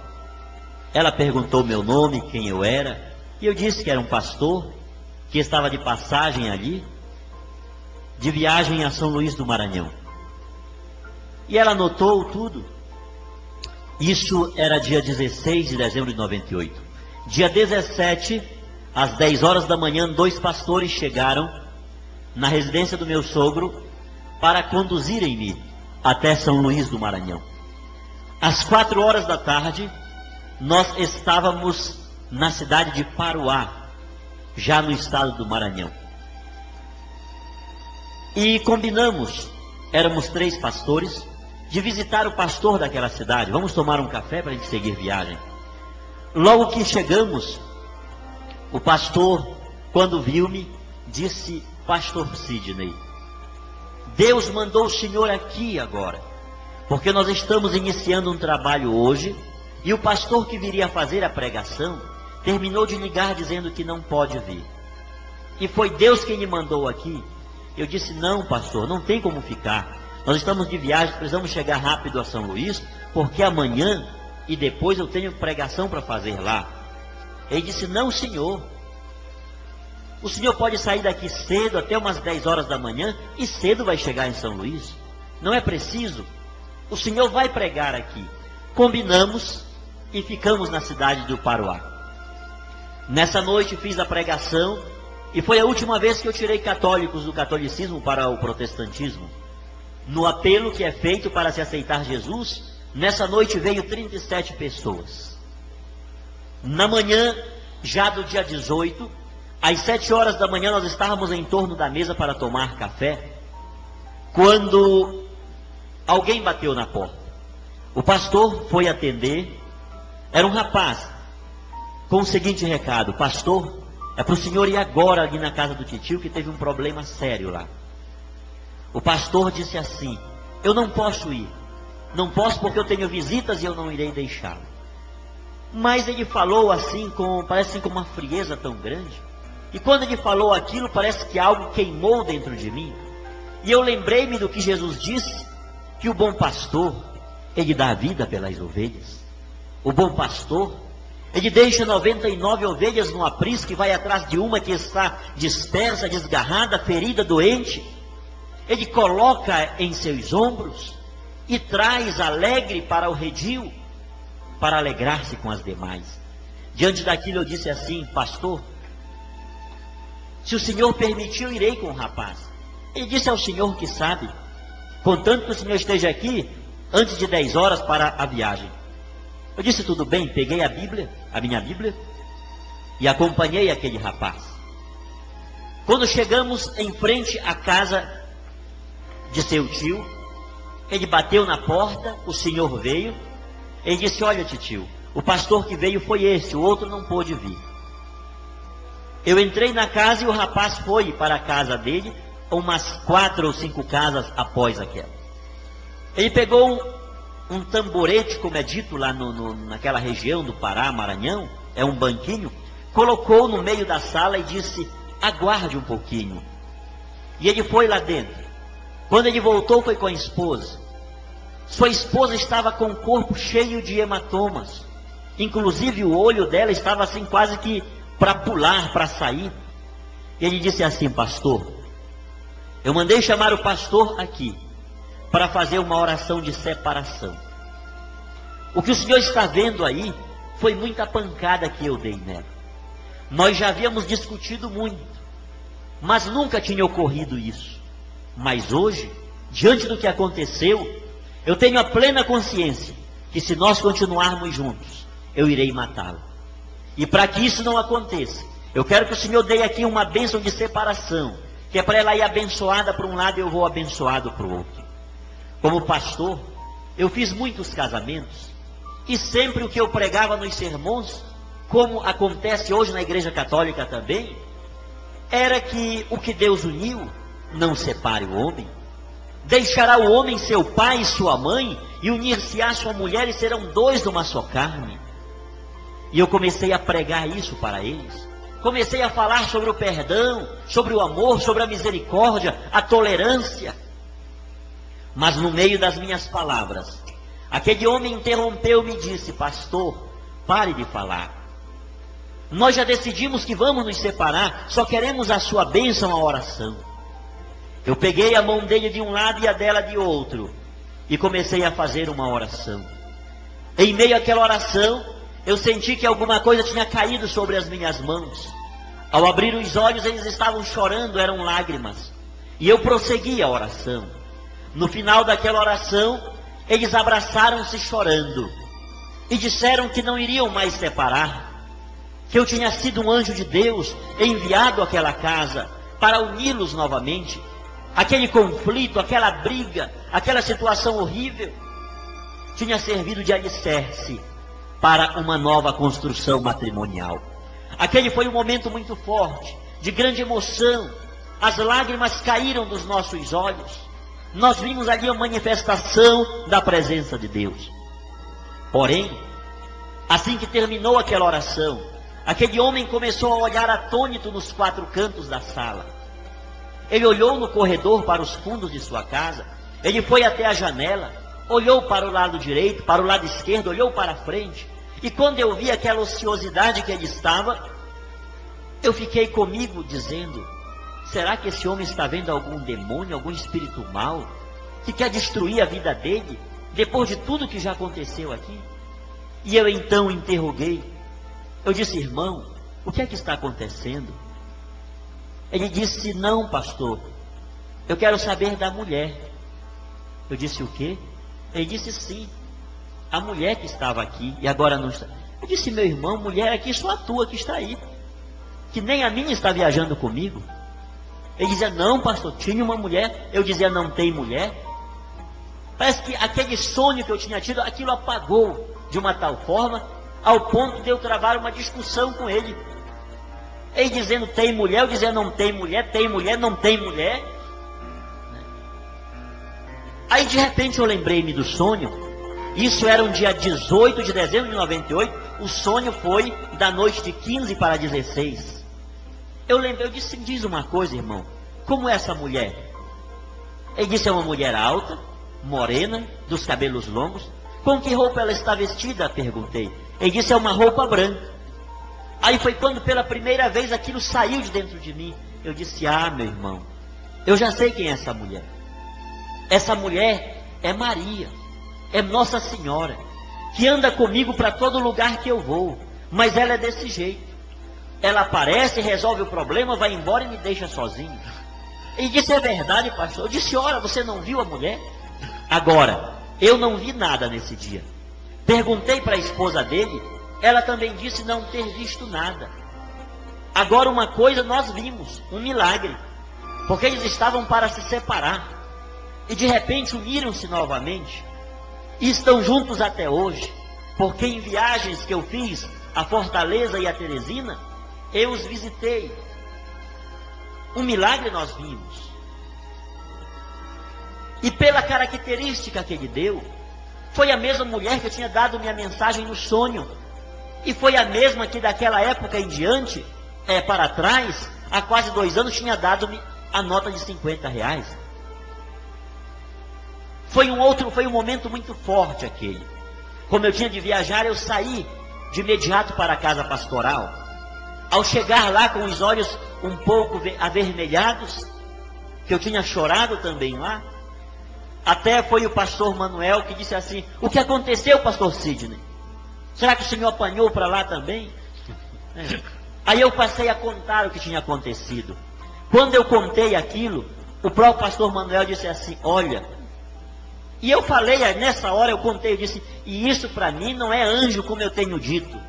Ela perguntou meu nome, quem eu era, e eu disse que era um pastor, que estava de passagem ali, de viagem a São Luís do Maranhão. E ela anotou tudo. Isso era dia 16 de dezembro de 98. Dia 17, às 10 horas da manhã, 2 pastores chegaram na residência do meu sogro para conduzirem-me até São Luís do Maranhão. Às 4 horas da tarde, nós estávamos na cidade de Paruá, já no estado do Maranhão. E combinamos, éramos 3 pastores, de visitar o pastor daquela cidade. Vamos tomar um café para a gente seguir viagem. Logo que chegamos, o pastor, quando viu-me, disse: Pastor Sidney, Deus mandou o senhor aqui agora, porque nós estamos iniciando um trabalho hoje, e o pastor que viria fazer a pregação, terminou de ligar dizendo que não pode vir. E foi Deus quem me mandou aqui. Eu disse: não, pastor, não tem como ficar. Nós estamos de viagem, precisamos chegar rápido a São Luís, porque amanhã e depois eu tenho pregação para fazer lá. Ele disse: não, senhor. O senhor pode sair daqui cedo, até umas 10 horas da manhã, e cedo vai chegar em São Luís. Não é preciso. O senhor vai pregar aqui. Combinamos e ficamos na cidade do Paruá. Nessa noite fiz a pregação, e foi a última vez que eu tirei católicos do catolicismo para o protestantismo. No apelo que é feito para se aceitar Jesus, nessa noite veio 37 pessoas. Na manhã, já do dia 18, às 7 horas da manhã, nós estávamos em torno da mesa para tomar café, quando alguém bateu na porta. O pastor foi atender. Era um rapaz com o seguinte recado: pastor, é para o senhor ir agora ali na casa do titio, que teve um problema sério lá. O pastor disse assim: eu não posso ir. Não posso porque eu tenho visitas e eu não irei deixá-lo. Mas ele falou assim, parece com uma frieza tão grande. E quando ele falou aquilo, parece que algo queimou dentro de mim. E eu lembrei-me do que Jesus disse, que o bom pastor, ele dá a vida pelas ovelhas. O bom pastor, ele deixa 99 ovelhas no aprisco e vai atrás de uma que está dispersa, desgarrada, ferida, doente. Ele coloca em seus ombros. e traz alegre para o redil, para alegrar-se com as demais. Diante daquilo eu disse assim: pastor, se o senhor permitir, eu irei com o rapaz. Ele disse: é o senhor que sabe, contanto que o senhor esteja aqui antes de 10 horas para a viagem. Eu disse: tudo bem. Peguei a Bíblia, a minha Bíblia, e acompanhei aquele rapaz. Quando chegamos em frente à casa de seu tio, ele bateu na porta, o senhor veio, ele disse: olha, tio, o pastor que veio foi esse, o outro não pôde vir. Eu entrei na casa e o rapaz foi para a casa dele, umas 4 ou 5 casas após aquela. Ele pegou um tamborete, como é dito lá naquela região do Pará, Maranhão, é um banquinho, colocou no meio da sala e disse: aguarde um pouquinho. E ele foi lá dentro. Quando ele voltou, foi com a esposa. Sua esposa estava com o corpo cheio de hematomas. Inclusive o olho dela estava assim quase que para pular, para sair. Ele disse assim: pastor, eu mandei chamar o pastor aqui para fazer uma oração de separação. O que o senhor está vendo aí foi muita pancada que eu dei nela. Nós já havíamos discutido muito, mas nunca tinha ocorrido isso. Mas hoje, diante do que aconteceu, eu tenho a plena consciência que se nós continuarmos juntos, eu irei matá-la. E para que isso não aconteça, eu quero que o senhor dê aqui uma bênção de separação, que é para ela ir abençoada para um lado e eu vou abençoado para o outro. Como pastor, eu fiz muitos casamentos, e sempre o que eu pregava nos sermões, como acontece hoje na Igreja Católica também, era que o que Deus uniu, não separe o homem. Deixará o homem seu pai e sua mãe, e unir-se-á sua mulher, e serão 2 numa só carne. E eu comecei a pregar isso para eles. Comecei a falar sobre o perdão, sobre o amor, sobre a misericórdia, a tolerância. Mas no meio das minhas palavras, aquele homem interrompeu-me e disse: pastor, pare de falar. Nós já decidimos que vamos nos separar, só queremos a sua bênção, a oração. Eu peguei a mão dele de um lado e a dela de outro, e comecei a fazer uma oração. Em meio àquela oração, eu senti que alguma coisa tinha caído sobre as minhas mãos. Ao abrir os olhos, eles estavam chorando, eram lágrimas. E eu prossegui a oração. No final daquela oração, eles abraçaram-se chorando. E disseram que não iriam mais separar. Que eu tinha sido um anjo de Deus, enviado àquela casa, para uni-los novamente. Aquele conflito, aquela briga, aquela situação horrível, tinha servido de alicerce para uma nova construção matrimonial. Aquele foi um momento muito forte, de grande emoção. As lágrimas caíram dos nossos olhos. Nós vimos ali a manifestação da presença de Deus. Porém, assim que terminou aquela oração, aquele homem começou a olhar atônito nos 4 cantos da sala. Ele olhou no corredor para os fundos de sua casa. Ele foi até a janela, olhou para o lado direito, para o lado esquerdo, olhou para a frente. E quando eu vi aquela ociosidade que ele estava, eu fiquei comigo dizendo: será que esse homem está vendo algum demônio, algum espírito mau, que quer destruir a vida dele, depois de tudo que já aconteceu aqui? E eu então interroguei. Eu disse: irmão, o que é que está acontecendo? Ele disse: não, pastor, eu quero saber da mulher. Eu disse: o quê? Ele disse: sim, a mulher que estava aqui e agora não está. Eu disse: meu irmão, mulher aqui só a tua que está aí, que nem a minha está viajando comigo. Ele dizia: não, pastor, tinha uma mulher. Eu dizia: não tem mulher. Parece que aquele sonho que eu tinha tido, aquilo apagou de uma tal forma, ao ponto de eu travar uma discussão com ele. Ele dizendo: tem mulher, eu dizia: não tem mulher, não tem mulher. Aí de repente eu lembrei-me do sonho. Isso era um dia 18 de dezembro de 98. O sonho foi da noite de 15 para 16. Eu lembrei, eu disse: diz uma coisa, irmão, como é essa mulher? Ele disse: é uma mulher alta, morena, dos cabelos longos. Com que roupa ela está vestida? Perguntei. Ele disse: é uma roupa branca. Aí foi quando pela primeira vez aquilo saiu de dentro de mim. Eu disse: ah, meu irmão, eu já sei quem é essa mulher. Essa mulher é Maria, é Nossa Senhora, que anda comigo para todo lugar que eu vou, mas ela é desse jeito. Ela aparece, resolve o problema, vai embora e me deixa sozinho. Ele disse, é verdade, pastor? Eu disse, ora, você não viu a mulher? Agora, eu não vi nada nesse dia. Perguntei para a esposa dele, ela também disse não ter visto nada. Agora uma coisa nós vimos, um milagre, porque eles estavam para se separar, e de repente uniram-se novamente, e estão juntos até hoje, porque em viagens que eu fiz a Fortaleza e a Teresina, eu os visitei. Um milagre nós vimos. E pela característica que ele deu, foi a mesma mulher que tinha dado minha mensagem no sonho. E foi a mesma que daquela época em diante, para trás, há quase 2 anos, tinha dado-me a nota de R$50. Foi um momento muito forte aquele. Como eu tinha de viajar, eu saí de imediato para a casa pastoral. Ao chegar lá com os olhos um pouco avermelhados, que eu tinha chorado também lá, até foi o pastor Manuel que disse assim, o que aconteceu, pastor Sidney? Será que o senhor apanhou para lá também? Aí eu passei a contar o que tinha acontecido. Quando eu contei aquilo, o próprio pastor Manuel disse assim, olha, e eu falei, nessa hora eu contei, eu disse, e isso para mim não é anjo como eu tenho dito.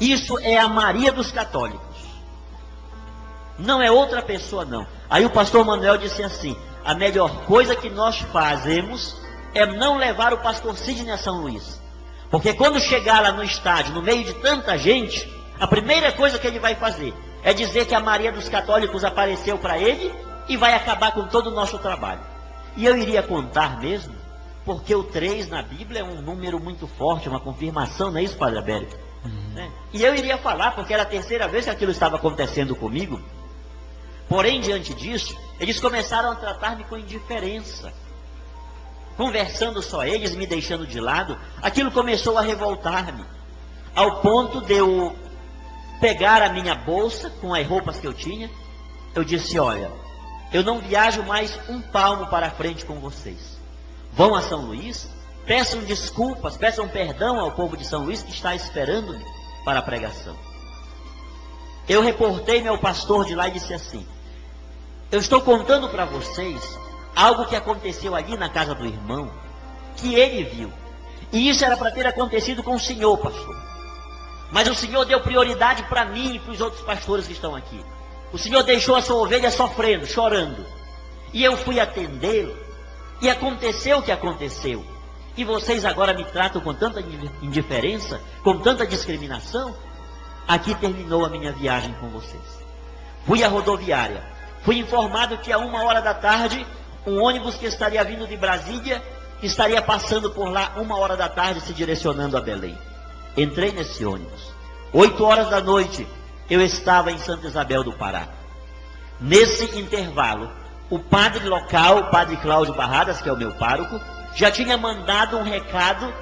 Isso é a Maria dos católicos. Não é outra pessoa não. Aí o pastor Manuel disse assim, a melhor coisa que nós fazemos é não levar o pastor Sidney a São Luís. Porque quando chegar lá no estádio, no meio de tanta gente, a primeira coisa que ele vai fazer é dizer que a Maria dos católicos apareceu para ele e vai acabar com todo o nosso trabalho. E eu iria contar mesmo, porque o 3 na Bíblia é um número muito forte, uma confirmação, não é isso, Padre Abélio? E eu iria falar, porque era a 3ª vez que aquilo estava acontecendo comigo. Porém, diante disso, eles começaram a tratar-me com indiferença. Conversando só eles, me deixando de lado, aquilo começou a revoltar-me. Ao ponto de eu pegar a minha bolsa com as roupas que eu tinha, eu disse, olha, eu não viajo mais um palmo para frente com vocês. Vão a São Luís, peçam desculpas, peçam perdão ao povo de São Luís que está esperando-me para a pregação. Eu reportei meu pastor de lá e disse assim, eu estou contando para vocês algo que aconteceu ali na casa do irmão, que ele viu. E isso era para ter acontecido com o senhor, pastor. Mas o senhor deu prioridade para mim e para os outros pastores que estão aqui. O senhor deixou a sua ovelha sofrendo, chorando. E eu fui atendê-lo. E aconteceu o que aconteceu. E vocês agora me tratam com tanta indiferença, com tanta discriminação. Aqui terminou a minha viagem com vocês. Fui à rodoviária. Fui informado que a 1h da tarde, um ônibus que estaria vindo de Brasília, estaria passando por lá 1h da tarde, se direcionando a Belém. Entrei nesse ônibus. 8h da noite, eu estava em Santa Isabel do Pará. Nesse intervalo, o padre local, o padre Cláudio Barradas, que é o meu pároco, já tinha mandado um recado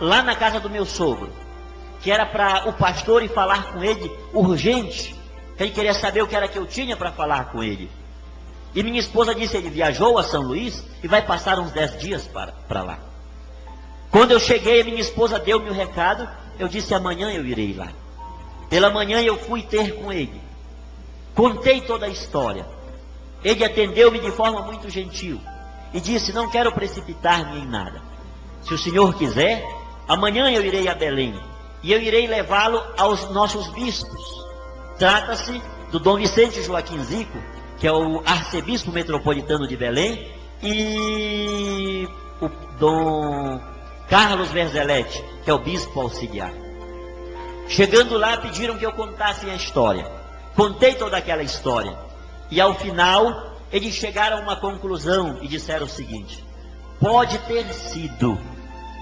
lá na casa do meu sogro, que era para o pastor ir falar com ele urgente. Ele queria saber o que era que eu tinha para falar com ele. E minha esposa disse, ele viajou a São Luís e vai passar uns 10 dias para lá. Quando eu cheguei, minha esposa deu-me o recado, eu disse, amanhã eu irei lá. Pela manhã eu fui ter com ele. Contei toda a história. Ele atendeu-me de forma muito gentil e disse, não quero precipitar-me em nada. Se o senhor quiser, amanhã eu irei a Belém e eu irei levá-lo aos nossos bispos. Trata-se do Dom Vicente Joaquim Zico, que é o arcebispo metropolitano de Belém, e o Dom Carlos Verzeletti, que é o bispo auxiliar. Chegando lá, pediram que eu contasse a história. Contei toda aquela história. E ao final, eles chegaram a uma conclusão e disseram o seguinte, pode ter sido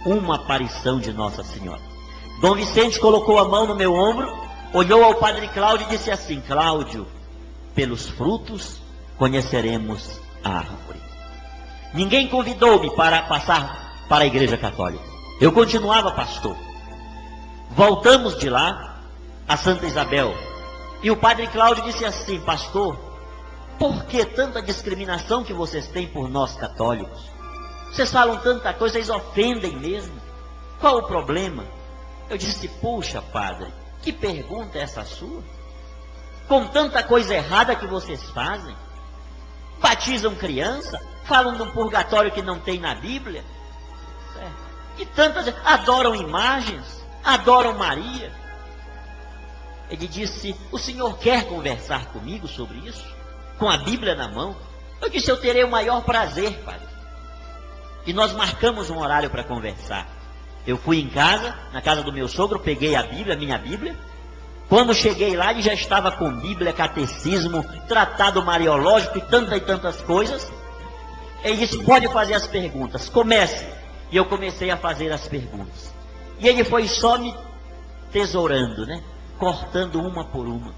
uma aparição de Nossa Senhora. Dom Vicente colocou a mão no meu ombro, olhou ao padre Cláudio e disse assim, Cláudio, pelos frutos conheceremos a árvore. Ninguém convidou-me para passar para a Igreja Católica. Eu continuava pastor. Voltamos de lá a Santa Isabel. E o padre Cláudio disse assim, pastor, Por que tanta discriminação que vocês têm por nós católicos? Vocês falam tanta coisa, vocês ofendem mesmo. Qual o problema? Eu disse, puxa, padre, que pergunta é essa sua? Com tanta coisa errada que vocês fazem, batizam criança, falam de um purgatório que não tem na Bíblia, e tantas, adoram imagens, adoram Maria. Ele disse, o senhor quer conversar comigo sobre isso? Com a Bíblia na mão? Eu disse, eu terei o maior prazer, padre. E nós marcamos um horário para conversar. Eu fui em casa, na casa do meu sogro, peguei a Bíblia, minha Bíblia. Quando cheguei lá, ele já estava com Bíblia, catecismo, tratado mariológico e tantas coisas. Ele disse, pode fazer as perguntas, comece. E eu comecei a fazer as perguntas. E ele foi só me tesourando, né? Cortando uma por uma.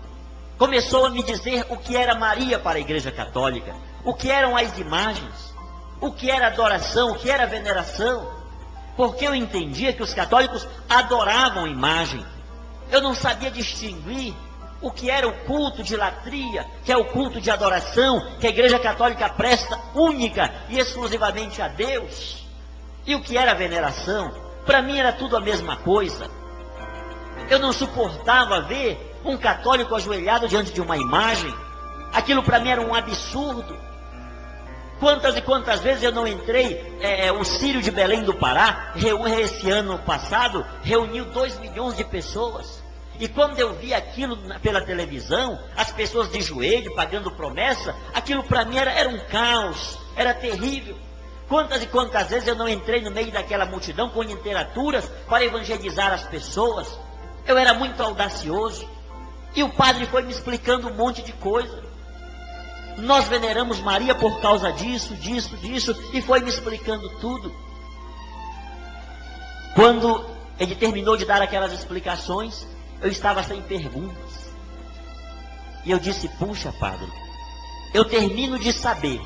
Começou a me dizer o que era Maria para a Igreja Católica, o que eram as imagens, o que era adoração, o que era veneração. Porque eu entendia que os católicos adoravam imagem. Eu não sabia distinguir o que era o culto de latria, que é o culto de adoração, que a Igreja Católica presta única e exclusivamente a Deus, e o que era veneração. Para mim era tudo a mesma coisa. Eu não suportava ver um católico ajoelhado diante de uma imagem. Aquilo para mim era um absurdo. Quantas e quantas vezes eu não entrei, o Círio de Belém do Pará, esse ano passado, reuniu 2 milhões de pessoas. E quando eu vi aquilo pela televisão, as pessoas de joelho, pagando promessa, aquilo para mim era um caos, era terrível. Quantas e quantas vezes eu não entrei no meio daquela multidão com literaturas para evangelizar as pessoas. Eu era muito audacioso. E o padre foi me explicando um monte de coisa. Nós veneramos Maria por causa disso, e foi me explicando tudo. Quando ele terminou de dar aquelas explicações, eu estava sem perguntas. E eu disse, puxa, padre, eu termino de saber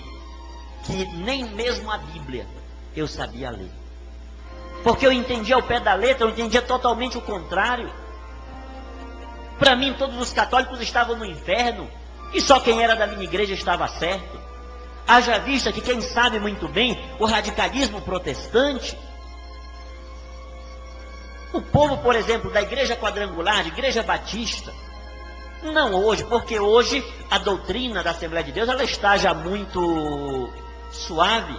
que nem mesmo a Bíblia eu sabia ler. Porque eu entendia ao pé da letra, eu entendia totalmente o contrário. Para mim, todos os católicos estavam no inferno, e só quem era da minha igreja estava certo. Haja vista que quem sabe muito bem o radicalismo protestante, o povo, por exemplo, da igreja quadrangular, de igreja batista, não hoje, porque hoje a doutrina da Assembleia de Deus, ela está já muito suave.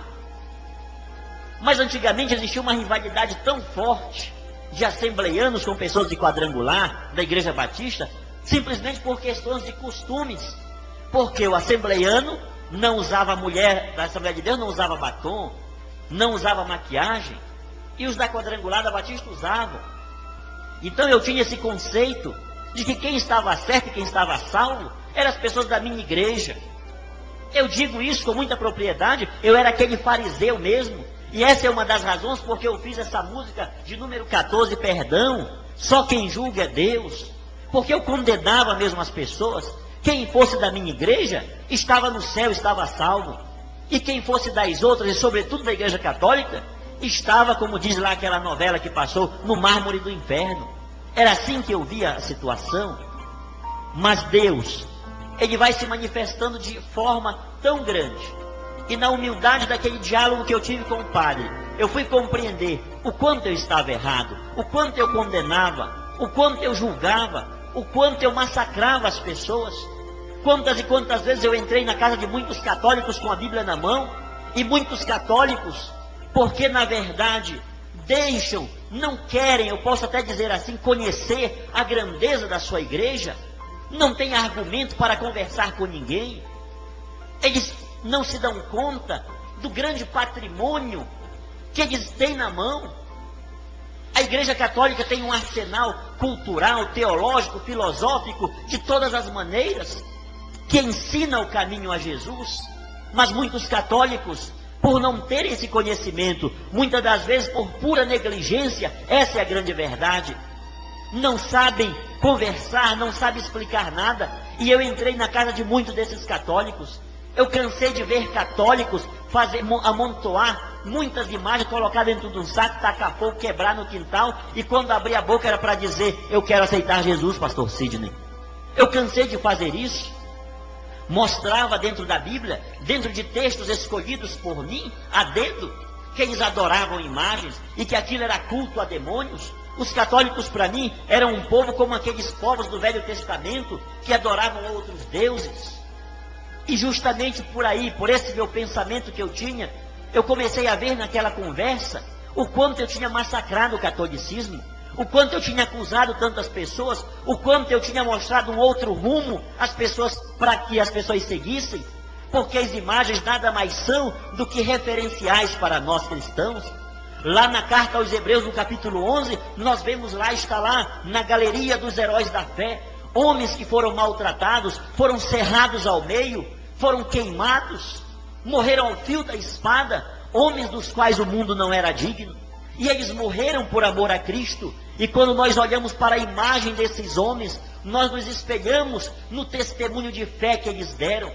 Mas antigamente existia uma rivalidade tão forte de assembleianos com pessoas de quadrangular, da igreja batista, simplesmente por questões de costumes. Porque o assembleiano não usava, a mulher da Assembleia de Deus não usava batom, não usava maquiagem, e os da quadrangular da batista usavam. Então eu tinha esse conceito de que quem estava certo e quem estava salvo eram as pessoas da minha igreja. Eu digo isso com muita propriedade, eu era aquele fariseu mesmo, e essa é uma das razões porque eu fiz essa música de número 14, perdão, só quem julga é Deus, porque eu condenava mesmo as pessoas. Quem fosse da minha igreja estava no céu, estava salvo, e quem fosse das outras, e sobretudo da igreja católica, estava, como diz lá aquela novela que passou, no mármore do inferno. Era assim que eu via a situação. Mas Deus, Ele vai se manifestando de forma tão grande, e na humildade daquele diálogo que eu tive com o padre, eu fui compreender o quanto eu estava errado, o quanto eu condenava, o quanto eu julgava, o quanto eu massacrava as pessoas. Quantas e quantas vezes eu entrei na casa de muitos católicos com a Bíblia na mão, e muitos católicos, porque na verdade não querem, eu posso até dizer assim, conhecer a grandeza da sua igreja, não tem argumento para conversar com ninguém. Eles não se dão conta do grande patrimônio que eles têm na mão. A Igreja Católica tem um arsenal cultural, teológico, filosófico, de todas as maneiras, que ensina o caminho a Jesus. Mas muitos católicos, por não terem esse conhecimento, muitas das vezes por pura negligência, essa é a grande verdade, não sabem conversar, não sabem explicar nada. E eu entrei na casa de muitos desses católicos. Eu cansei de ver católicos amontoar muitas imagens, colocar dentro de um saco, tacar fogo, quebrar no quintal, e quando abrir a boca era para dizer, eu quero aceitar Jesus, pastor Sidney. Eu cansei de fazer isso, mostrava dentro da Bíblia, dentro de textos escolhidos por mim, a dedo, que eles adoravam imagens e que aquilo era culto a demônios. Os católicos, para mim, eram um povo como aqueles povos do Velho Testamento que adoravam outros deuses. E justamente por aí, por esse meu pensamento que eu tinha, eu comecei a ver naquela conversa o quanto eu tinha massacrado o catolicismo, o quanto eu tinha acusado tantas pessoas, o quanto eu tinha mostrado um outro rumo às pessoas, para que as pessoas seguissem, porque as imagens nada mais são do que referenciais para nós cristãos. Lá na carta aos Hebreus, no capítulo 11, nós vemos lá, está lá, na galeria dos heróis da fé, homens que foram maltratados, foram cerrados ao meio, foram queimados, morreram ao fio da espada, homens dos quais o mundo não era digno, e eles morreram por amor a Cristo. E quando nós olhamos para a imagem desses homens, nós nos espelhamos no testemunho de fé que eles deram.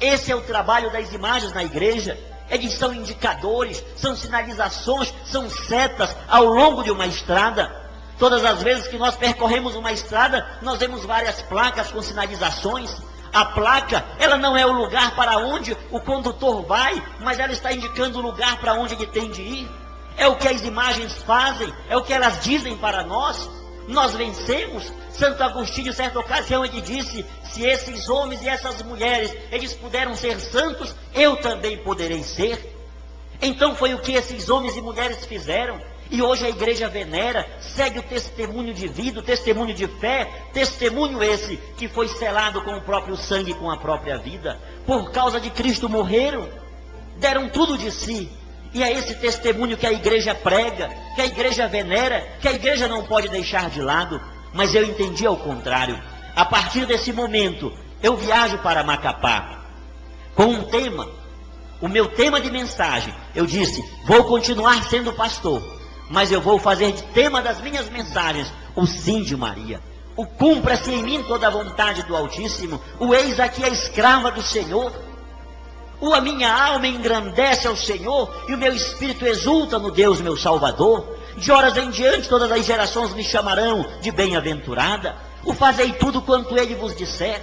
Esse é o trabalho das imagens na igreja. Eles são indicadores, são sinalizações, são setas ao longo de uma estrada. Todas as vezes que nós percorremos uma estrada, nós vemos várias placas com sinalizações. A placa, ela não é o lugar para onde o condutor vai, mas ela está indicando o lugar para onde ele tem de ir. É o que as imagens fazem, é o que elas dizem para nós. Nós vencemos. Santo Agostinho, em certa ocasião, ele disse: se esses homens e essas mulheres, eles puderam ser santos, eu também poderei ser. Então foi o que esses homens e mulheres fizeram. E hoje a igreja venera, segue o testemunho de vida, o testemunho de fé, testemunho esse que foi selado com o próprio sangue, com a própria vida. Por causa de Cristo morreram, deram tudo de si. E é esse testemunho que a igreja prega, que a igreja venera, que a igreja não pode deixar de lado. Mas eu entendi ao contrário. A partir desse momento, eu viajo para Macapá com um tema. O meu tema de mensagem, eu disse: vou continuar sendo pastor, mas eu vou fazer de tema das minhas mensagens o sim de Maria. O cumpra-se em mim toda a vontade do Altíssimo. O eis aqui a escrava do Senhor. A minha alma engrandece ao Senhor e o meu espírito exulta no Deus meu Salvador. De horas em diante todas as gerações me chamarão de bem-aventurada. O fazei tudo quanto ele vos disser.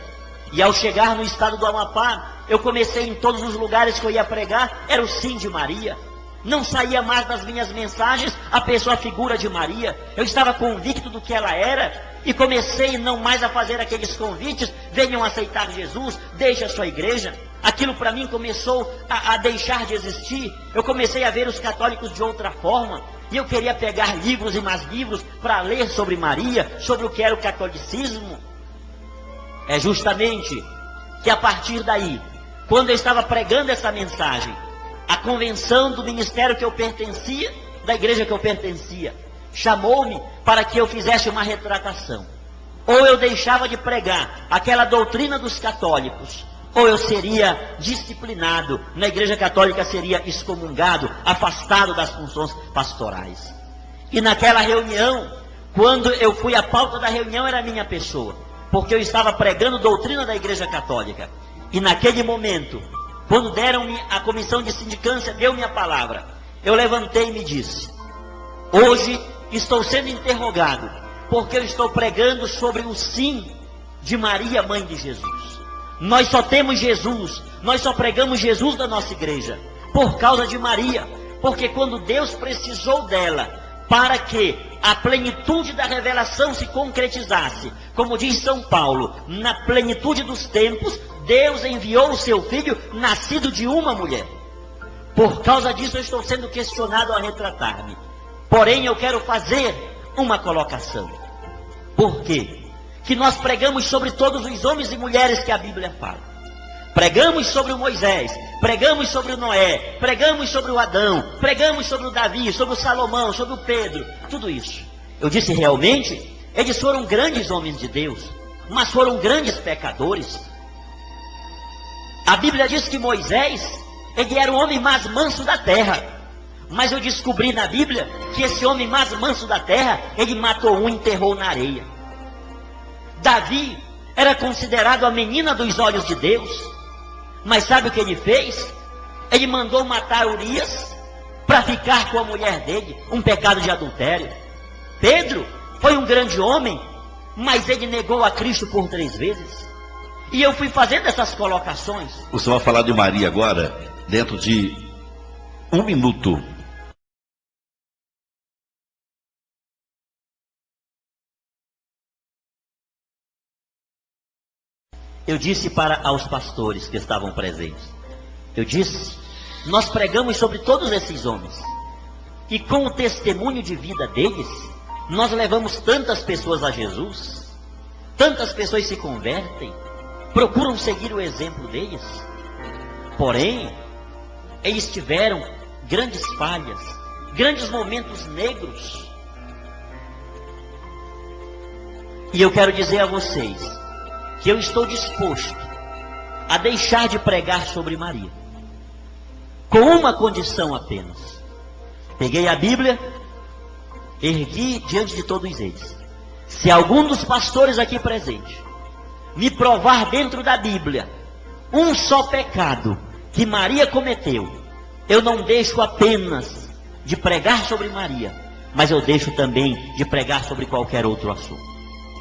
E ao chegar no estado do Amapá, eu comecei em todos os lugares que eu ia pregar, era o sim de Maria. Não saía mais das minhas mensagens a figura de Maria. Eu estava convicto do que ela era e comecei não mais a fazer aqueles convites: venham aceitar Jesus, deixe a sua igreja. Aquilo para mim começou a deixar de existir. Eu comecei a ver os católicos de outra forma. E eu queria pegar livros e mais livros para ler sobre Maria, sobre o que era o catolicismo. É justamente que a partir daí, quando eu estava pregando essa mensagem, a convenção do ministério que eu pertencia, da igreja que eu pertencia, chamou-me para que eu fizesse uma retratação. Ou eu deixava de pregar aquela doutrina dos católicos, ou eu seria disciplinado, na igreja católica seria excomungado, afastado das funções pastorais. E naquela reunião, quando eu fui, a pauta da reunião era a minha pessoa, porque eu estava pregando doutrina da igreja católica. E naquele momento, quando deram-me a comissão de sindicância, deu-me a palavra, eu levantei e me disse: hoje estou sendo interrogado, porque eu estou pregando sobre o sim de Maria, mãe de Jesus. Nós só temos Jesus, nós só pregamos Jesus da nossa igreja, por causa de Maria, porque quando Deus precisou dela, para que a plenitude da revelação se concretizasse, como diz São Paulo, na plenitude dos tempos, Deus enviou o seu filho, nascido de uma mulher. Por causa disso eu estou sendo questionado a retratar-me. Porém eu quero fazer uma colocação. Por quê? Que nós pregamos sobre todos os homens e mulheres que a Bíblia fala. Pregamos sobre o Moisés, pregamos sobre o Noé, pregamos sobre o Adão, pregamos sobre o Davi, sobre o Salomão, sobre o Pedro, tudo isso. Eu disse, realmente, eles foram grandes homens de Deus, mas foram grandes pecadores. A Bíblia diz que Moisés, ele era o homem mais manso da terra. Mas eu descobri na Bíblia que esse homem mais manso da terra, ele matou um e enterrou na areia. Davi era considerado a menina dos olhos de Deus, mas sabe o que ele fez? Ele mandou matar Urias para ficar com a mulher dele, um pecado de adultério. Pedro foi um grande homem, mas ele negou a Cristo por 3 vezes. E eu fui fazendo essas colocações. O senhor vai falar de Maria agora, dentro de 1 minuto. Eu disse para aos pastores que estavam presentes, eu disse, nós pregamos sobre todos esses homens, e com o testemunho de vida deles, nós levamos tantas pessoas a Jesus, tantas pessoas se convertem, procuram seguir o exemplo deles, porém, eles tiveram grandes falhas, grandes momentos negros, e eu quero dizer a vocês, que eu estou disposto a deixar de pregar sobre Maria, com uma condição apenas. Peguei a Bíblia, ergui diante de todos eles. Se algum dos pastores aqui presentes me provar dentro da Bíblia um só pecado que Maria cometeu, eu não deixo apenas de pregar sobre Maria, mas eu deixo também de pregar sobre qualquer outro assunto.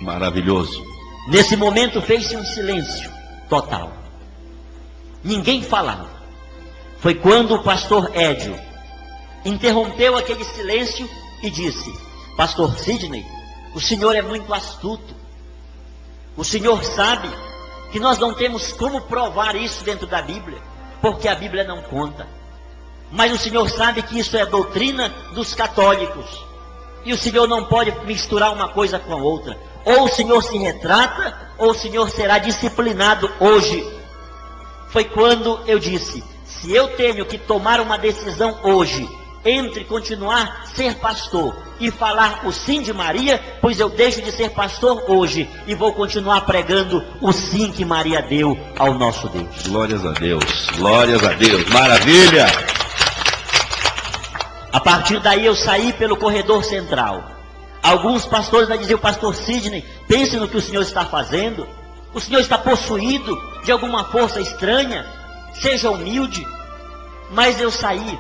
Maravilhoso. Nesse momento fez-se um silêncio total. Ninguém falava. Foi quando o pastor Édio interrompeu aquele silêncio e disse: Pastor Sidney, o senhor é muito astuto. O senhor sabe que nós não temos como provar isso dentro da Bíblia, porque a Bíblia não conta. Mas o senhor sabe que isso é doutrina dos católicos. E o senhor não pode misturar uma coisa com a outra. Ou o senhor se retrata, ou o senhor será disciplinado hoje. Foi quando eu disse, se eu tenho que tomar uma decisão hoje, entre continuar a ser pastor e falar o sim de Maria, pois eu deixo de ser pastor hoje e vou continuar pregando o sim que Maria deu ao nosso Deus. Glórias a Deus, glórias a Deus, maravilha! A partir daí eu saí pelo corredor central. Alguns pastores ainda diziam, pastor Sidney, pense no que o senhor está fazendo. O senhor está possuído de alguma força estranha. Seja humilde. Mas eu saí.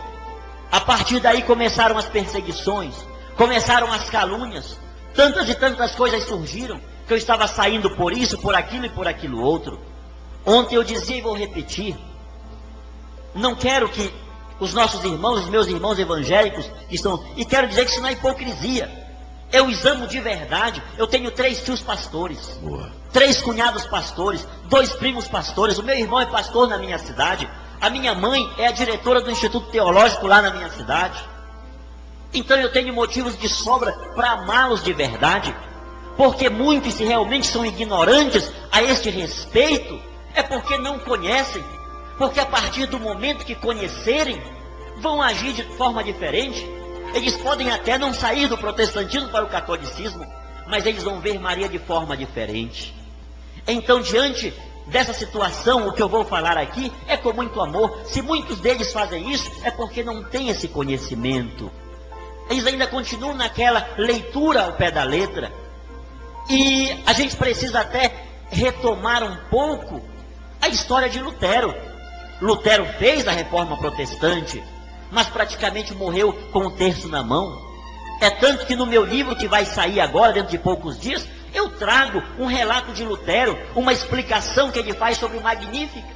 A partir daí começaram as perseguições. Começaram as calúnias. Tantas e tantas coisas surgiram. Que eu estava saindo por isso, por aquilo e por aquilo outro. Ontem eu dizia e vou repetir. Não quero que os nossos irmãos, os meus irmãos evangélicos, que estão... E quero dizer que isso não é hipocrisia. Eu os amo de verdade. Eu tenho 3 tios pastores. Boa. 3 cunhados pastores. 2 primos pastores. O meu irmão é pastor na minha cidade. A minha mãe é a diretora do Instituto Teológico lá na minha cidade. Então eu tenho motivos de sobra para amá-los de verdade. Porque muitos, se realmente são ignorantes a este respeito, é porque não conhecem. Porque a partir do momento que conhecerem, vão agir de forma diferente. Eles podem até não sair do protestantismo para o catolicismo, mas eles vão ver Maria de forma diferente. Então, diante dessa situação, o que eu vou falar aqui é com muito amor. Se muitos deles fazem isso, é porque não têm esse conhecimento. Eles ainda continuam naquela leitura ao pé da letra. E a gente precisa até retomar um pouco a história de Lutero. Lutero fez a reforma protestante, mas praticamente morreu com um terço na mão. É tanto que no meu livro, que vai sair agora, dentro de poucos dias, eu trago um relato de Lutero, uma explicação que ele faz sobre o Magnífica.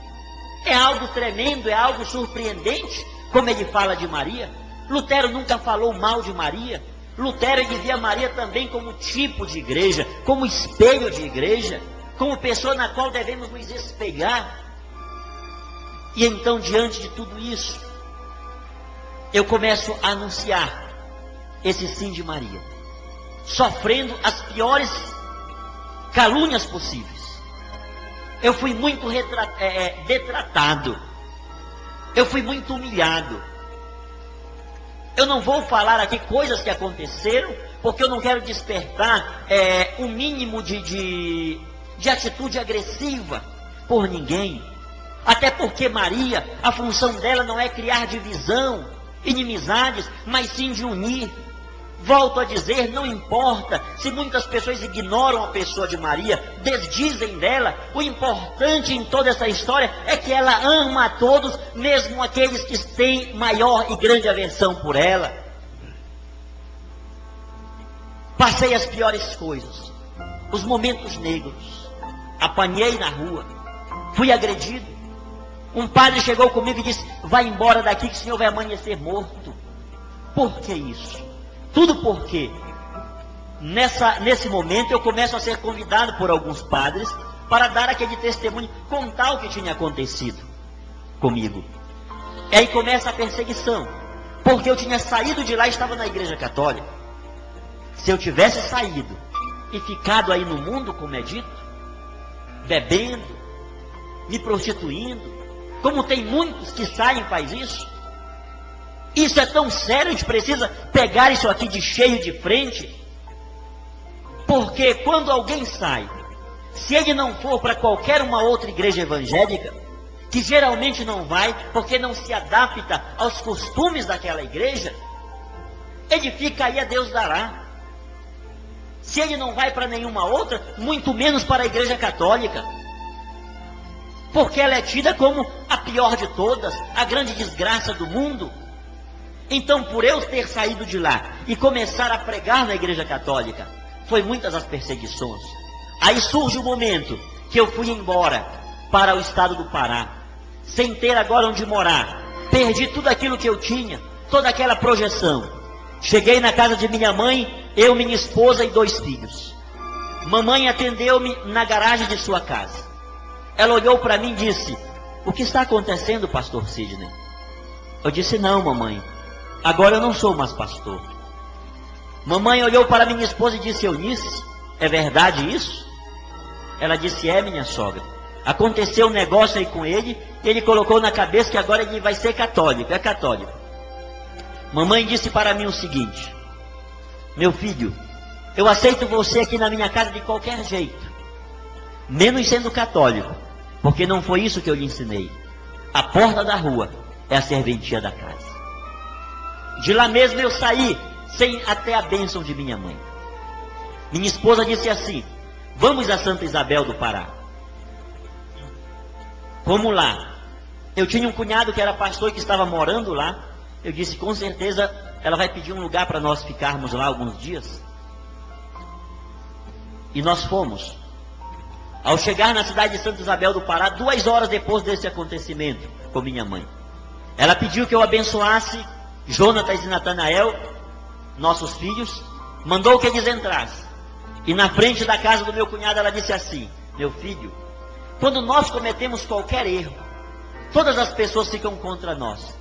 É algo tremendo, é algo surpreendente, como ele fala de Maria. Lutero nunca falou mal de Maria. Lutero, ele via Maria também como tipo de igreja, como espelho de igreja, como pessoa na qual devemos nos espelhar. E então, diante de tudo isso, eu começo a anunciar esse sim de Maria, sofrendo as piores calúnias possíveis. Eu fui muito detratado, eu fui muito humilhado. Eu não vou falar aqui coisas que aconteceram, porque eu não quero despertar um mínimo de atitude agressiva por ninguém. Até porque Maria, a função dela não é criar divisão, inimizades, mas sim de unir. Volto a dizer, não importa se muitas pessoas ignoram a pessoa de Maria, desdizem dela, o importante em toda essa história é que ela ama a todos, mesmo aqueles que têm maior e grande aversão por ela. Passei as piores coisas, os momentos negros, apanhei na rua, fui agredido. Um padre chegou comigo e disse: vai embora daqui que o senhor vai amanhecer morto. Por que isso? Tudo porque nesse momento eu começo a ser convidado por alguns padres para dar aquele testemunho, contar o que tinha acontecido comigo. E aí começa a perseguição, porque eu tinha saído de lá e estava na igreja católica. Se eu tivesse saído e ficado aí no mundo, como é dito, bebendo, me prostituindo, como tem muitos que saem e faz isso é tão sério, a gente precisa pegar isso aqui de cheio de frente, porque quando alguém sai, se ele não for para qualquer uma outra igreja evangélica, que geralmente não vai, porque não se adapta aos costumes daquela igreja, ele fica aí, a Deus dará. Se ele não vai para nenhuma outra, muito menos para a igreja católica, porque ela é tida como a pior de todas, a grande desgraça do mundo. Então, por eu ter saído de lá e começar a pregar na igreja católica, foi muitas as perseguições. Aí surge o momento que eu fui embora para o estado do Pará, sem ter agora onde morar. Perdi tudo aquilo que eu tinha, toda aquela projeção. Cheguei na casa de minha mãe, eu, minha esposa e 2 filhos. Mamãe atendeu-me na garagem de sua casa. Ela olhou para mim e disse: o que está acontecendo, pastor Sidney? Eu disse: não, mamãe, agora eu não sou mais pastor. Mamãe olhou para minha esposa e disse: Eunice, é verdade isso? Ela disse: é, minha sogra. Aconteceu um negócio aí com ele, e ele colocou na cabeça que agora ele vai ser católico, é católico. Mamãe disse para mim o seguinte: meu filho, eu aceito você aqui na minha casa de qualquer jeito, menos sendo católico, porque não foi isso que eu lhe ensinei. A porta da rua é a serventia da casa. De lá mesmo eu saí, sem até a bênção de minha mãe. Minha esposa disse assim: vamos a Santa Isabel do Pará. Vamos lá. Eu tinha um cunhado que era pastor e que estava morando lá. Eu disse: com certeza ela vai pedir um lugar para nós ficarmos lá alguns dias. E nós fomos. Ao chegar na cidade de Santa Isabel do Pará, 2 horas depois desse acontecimento com minha mãe, ela pediu que eu abençoasse Jonatas e Natanael, nossos filhos, mandou que eles entrassem. E na frente da casa do meu cunhado ela disse assim: meu filho, quando nós cometemos qualquer erro, todas as pessoas ficam contra nós,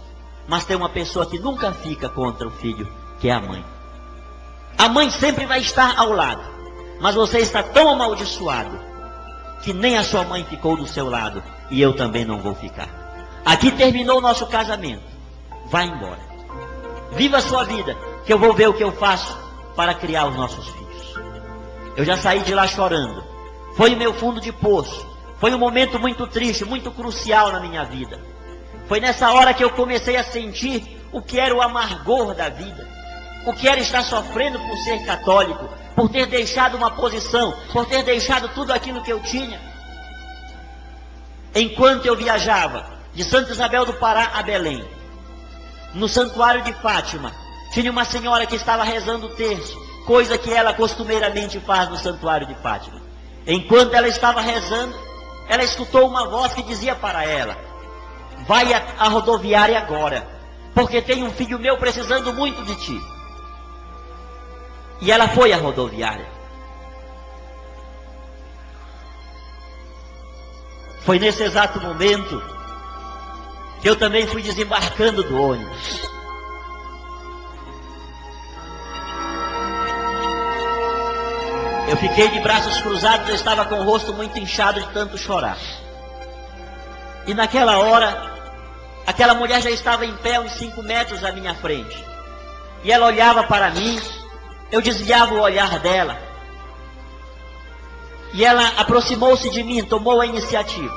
mas tem uma pessoa que nunca fica contra o filho, que é a mãe. A mãe sempre vai estar ao lado, mas você está tão amaldiçoado que nem a sua mãe ficou do seu lado, e eu também não vou ficar. Aqui terminou o nosso casamento, vai embora, viva a sua vida, que eu vou ver o que eu faço para criar os nossos filhos. Eu já saí de lá chorando, foi o meu fundo de poço, foi um momento muito triste, muito crucial na minha vida. Foi nessa hora que eu comecei a sentir o que era o amargor da vida, o que era estar sofrendo por ser católico, por ter deixado uma posição, por ter deixado tudo aquilo que eu tinha. Enquanto eu viajava de Santa Isabel do Pará a Belém, no santuário de Fátima, tinha uma senhora que estava rezando o terço, coisa que ela costumeiramente faz no santuário de Fátima. Enquanto ela estava rezando, ela escutou uma voz que dizia para ela: vai à rodoviária agora, porque tem um filho meu precisando muito de ti. E ela foi à rodoviária. Foi nesse exato momento que eu também fui desembarcando do ônibus. Eu fiquei de braços cruzados, eu estava com o rosto muito inchado de tanto chorar. E naquela hora, aquela mulher já estava em pé uns 5 metros à minha frente. E ela olhava para mim, eu desviava o olhar dela. E ela aproximou-se de mim, tomou a iniciativa.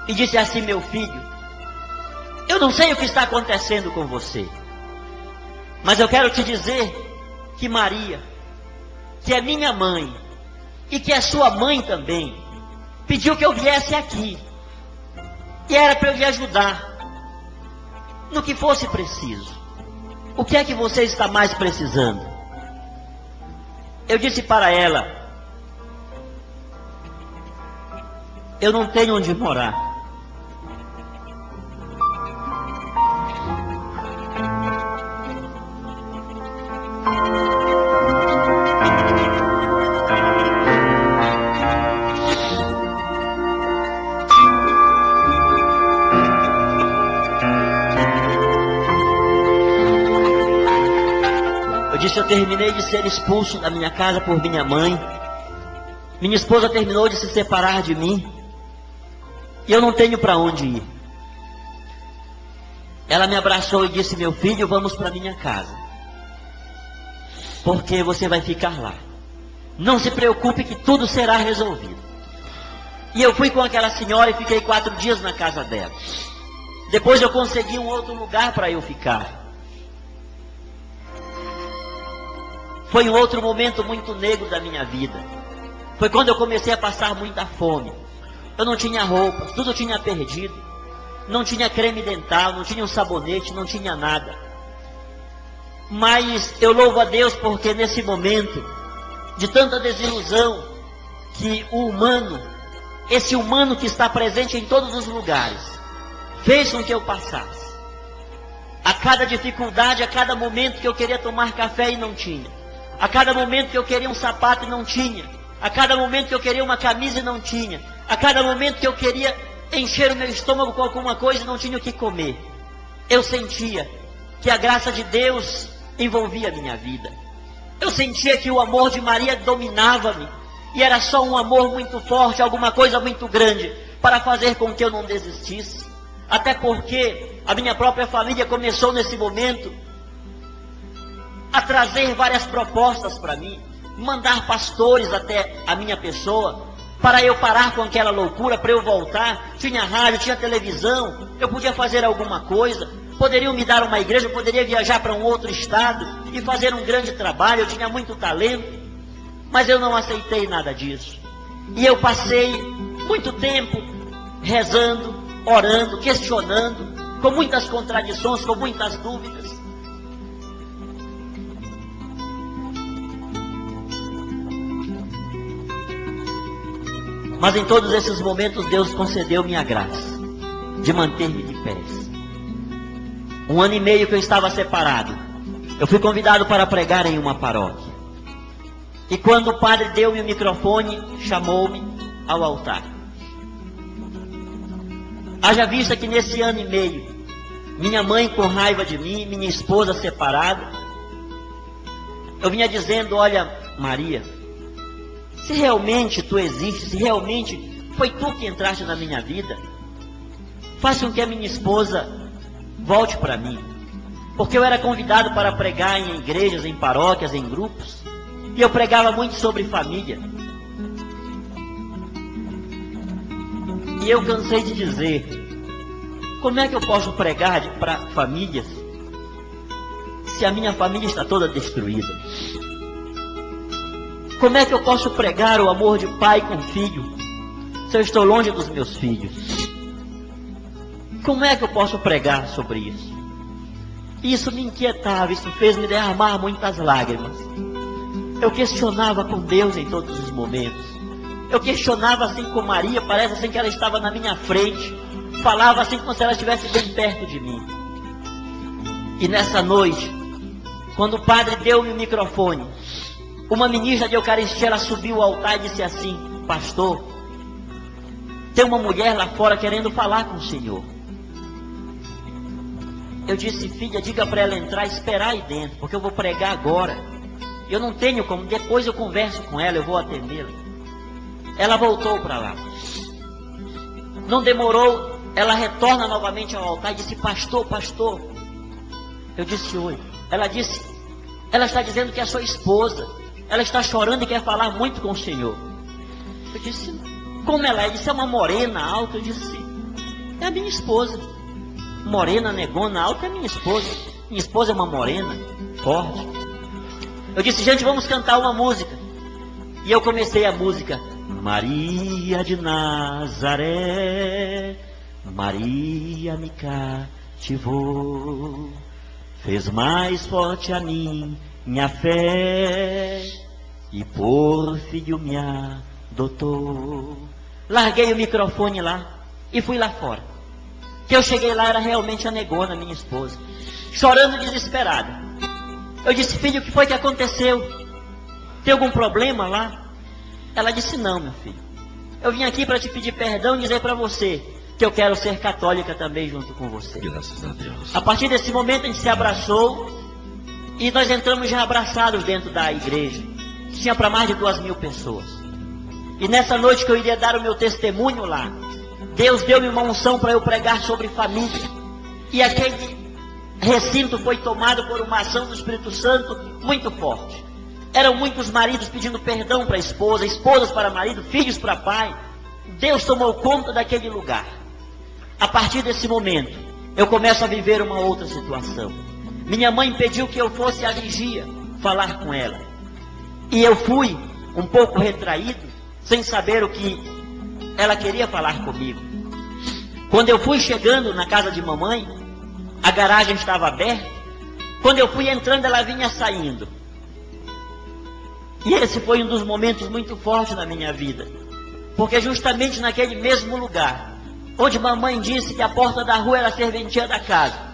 E disse assim: meu filho, eu não sei o que está acontecendo com você, mas eu quero te dizer que Maria, que é minha mãe, e que é sua mãe também, pediu que eu viesse aqui. E era para eu lhe ajudar no que fosse preciso. O que é que você está mais precisando? Eu disse para ela: eu não tenho onde morar. Eu terminei de ser expulso da minha casa por minha mãe. Minha esposa terminou de se separar de mim. E eu não tenho para onde ir. Ela me abraçou e disse: meu filho, vamos para minha casa, porque você vai ficar lá. Não se preocupe que tudo será resolvido. E eu fui com aquela senhora e fiquei 4 dias na casa dela. Depois eu consegui um outro lugar para eu ficar. Foi um outro momento muito negro da minha vida. Foi quando eu comecei a passar muita fome. Eu não tinha roupas, tudo eu tinha perdido. Não tinha creme dental, não tinha um sabonete, não tinha nada. Mas eu louvo a Deus porque nesse momento de tanta desilusão, que o humano, esse humano que está presente em todos os lugares, fez com que eu passasse. A cada dificuldade, a cada momento que eu queria tomar café e não tinha. A cada momento que eu queria um sapato e não tinha. A cada momento que eu queria uma camisa e não tinha. A cada momento que eu queria encher o meu estômago com alguma coisa e não tinha o que comer. Eu sentia que a graça de Deus envolvia a minha vida. Eu sentia que o amor de Maria dominava-me. E era só um amor muito forte, alguma coisa muito grande, para fazer com que eu não desistisse. Até porque a minha própria família começou nesse momento a trazer várias propostas para mim, mandar pastores até a minha pessoa, para eu parar com aquela loucura, para eu voltar. Tinha rádio, tinha televisão, eu podia fazer alguma coisa, poderiam me dar uma igreja, eu poderia viajar para um outro estado e fazer um grande trabalho, eu tinha muito talento, mas eu não aceitei nada disso. E eu passei muito tempo rezando, orando, questionando, com muitas contradições, com muitas dúvidas. Mas em todos esses momentos Deus concedeu-me a graça de manter-me de pés. 1 ano e meio que eu estava separado, eu fui convidado para pregar em uma paróquia. E quando o padre deu-me o microfone, chamou-me ao altar. Haja vista que nesse ano e meio, minha mãe com raiva de mim, minha esposa separada, eu vinha dizendo: olha, Maria, se realmente tu existes, se realmente foi tu que entraste na minha vida, faça com que a minha esposa volte para mim. Porque eu era convidado para pregar em igrejas, em paróquias, em grupos, e eu pregava muito sobre família. E eu cansei de dizer: como é que eu posso pregar para famílias se a minha família está toda destruída? Como é que eu posso pregar o amor de pai com filho se eu estou longe dos meus filhos? Como é que eu posso pregar sobre isso? Isso me inquietava, isso fez me derramar muitas lágrimas. Eu questionava com Deus em todos os momentos. Eu questionava assim com Maria, parece assim que ela estava na minha frente. Falava assim como se ela estivesse bem perto de mim. E nessa noite, quando o padre deu-me o microfone, uma ministra de Eucaristia, ela subiu ao altar e disse assim: pastor, tem uma mulher lá fora querendo falar com o senhor. Eu disse: filha, diga para ela entrar e esperar aí dentro, porque eu vou pregar agora. Eu não tenho como, depois eu converso com ela, eu vou atendê-la. Ela voltou para lá. Não demorou, ela retorna novamente ao altar e disse: pastor, pastor. Eu disse: oi. Ela disse: ela está dizendo que é sua esposa. Ela está chorando e quer falar muito com o senhor. Eu disse: como ela é? Ela disse: é uma morena alta. Eu disse: é a minha esposa. Morena, negona, alta é minha esposa. Minha esposa é uma morena, forte. Eu disse: gente, vamos cantar uma música. E eu comecei a música: Maria de Nazaré, Maria me cativou, fez mais forte a minha fé, e por filho me adotou. larguei o microfone lá e fui lá fora. Que eu cheguei lá, era realmente a negona, minha esposa, chorando desesperada. Eu disse: filho, o que foi que aconteceu? Tem algum problema lá? Ela disse: não, meu filho, eu vim aqui para te pedir perdão e dizer para você que eu quero ser católica também junto com você. Graças a Deus. A partir desse momento a gente se abraçou e nós entramos já abraçados dentro da igreja. Tinha para mais de 2.000 pessoas. E nessa noite que eu iria dar o meu testemunho lá, Deus deu-me uma unção para eu pregar sobre família. E aquele recinto foi tomado por uma ação do Espírito Santo muito forte. Eram muitos maridos pedindo perdão para a esposa, esposas para marido, filhos para pai. Deus tomou conta daquele lugar. A partir desse momento, eu começo a viver uma outra situação. Minha mãe pediu que eu fosse à vigia falar com ela. E eu fui um pouco retraído, sem saber o que ela queria falar comigo. Quando eu fui chegando na casa de mamãe, a garagem estava aberta. Quando eu fui entrando, ela vinha saindo. E esse foi um dos momentos muito fortes na minha vida. Porque justamente naquele mesmo lugar, onde mamãe disse que a porta da rua era a serventia da casa,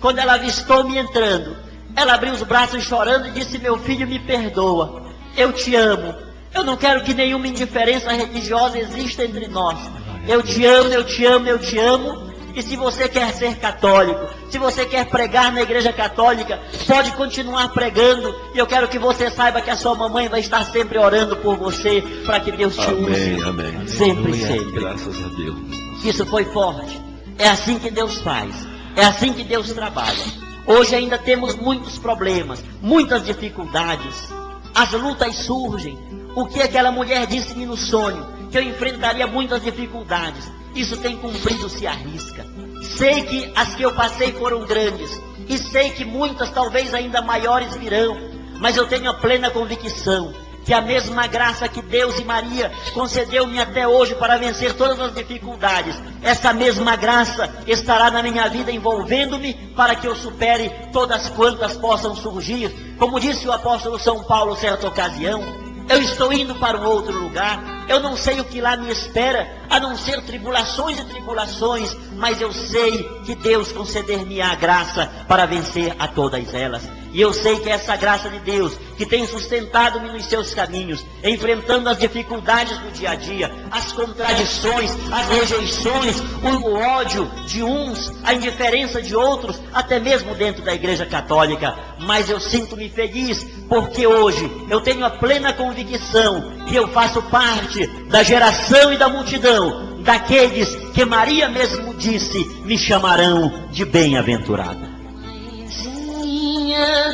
quando ela avistou-me entrando, ela abriu os braços chorando e disse: meu filho, me perdoa, eu te amo, eu não quero que nenhuma indiferença religiosa exista entre nós, eu te amo, eu te amo, eu te amo. E se você quer ser católico, se você quer pregar na igreja católica, pode continuar pregando. E eu quero que você saiba que a sua mamãe vai estar sempre orando por você, para que Deus te use. Amém. Sempre, sempre. Graças a Deus. Isso foi forte. É assim que Deus faz. É assim que Deus trabalha. Hoje ainda temos muitos problemas, muitas dificuldades. As lutas surgem. O que aquela mulher disse-me no sonho? Que eu enfrentaria muitas dificuldades. Isso tem cumprido-se à risca. Sei que as que eu passei foram grandes. E sei que muitas, talvez ainda maiores, virão. Mas eu tenho a plena convicção que a mesma graça que Deus e Maria concedeu-me até hoje para vencer todas as dificuldades, essa mesma graça estará na minha vida envolvendo-me para que eu supere todas quantas possam surgir. Como disse o apóstolo São Paulo certa ocasião, eu estou indo para um outro lugar, eu não sei o que lá me espera, a não ser tribulações e tribulações, mas eu sei que Deus conceder-me a graça para vencer a todas elas. E eu sei que essa graça de Deus, que tem sustentado-me nos seus caminhos, enfrentando as dificuldades do dia a dia, as contradições, as rejeições, o ódio de uns, a indiferença de outros, até mesmo dentro da igreja católica. Mas eu sinto-me feliz, porque hoje eu tenho a plena convicção que eu faço parte da geração e da multidão, daqueles que Maria mesmo disse, me chamarão de bem-aventurada.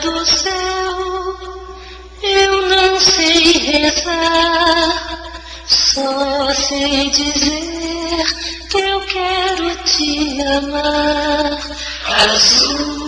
Do céu, eu não sei rezar, só sei dizer que eu quero te amar. Azul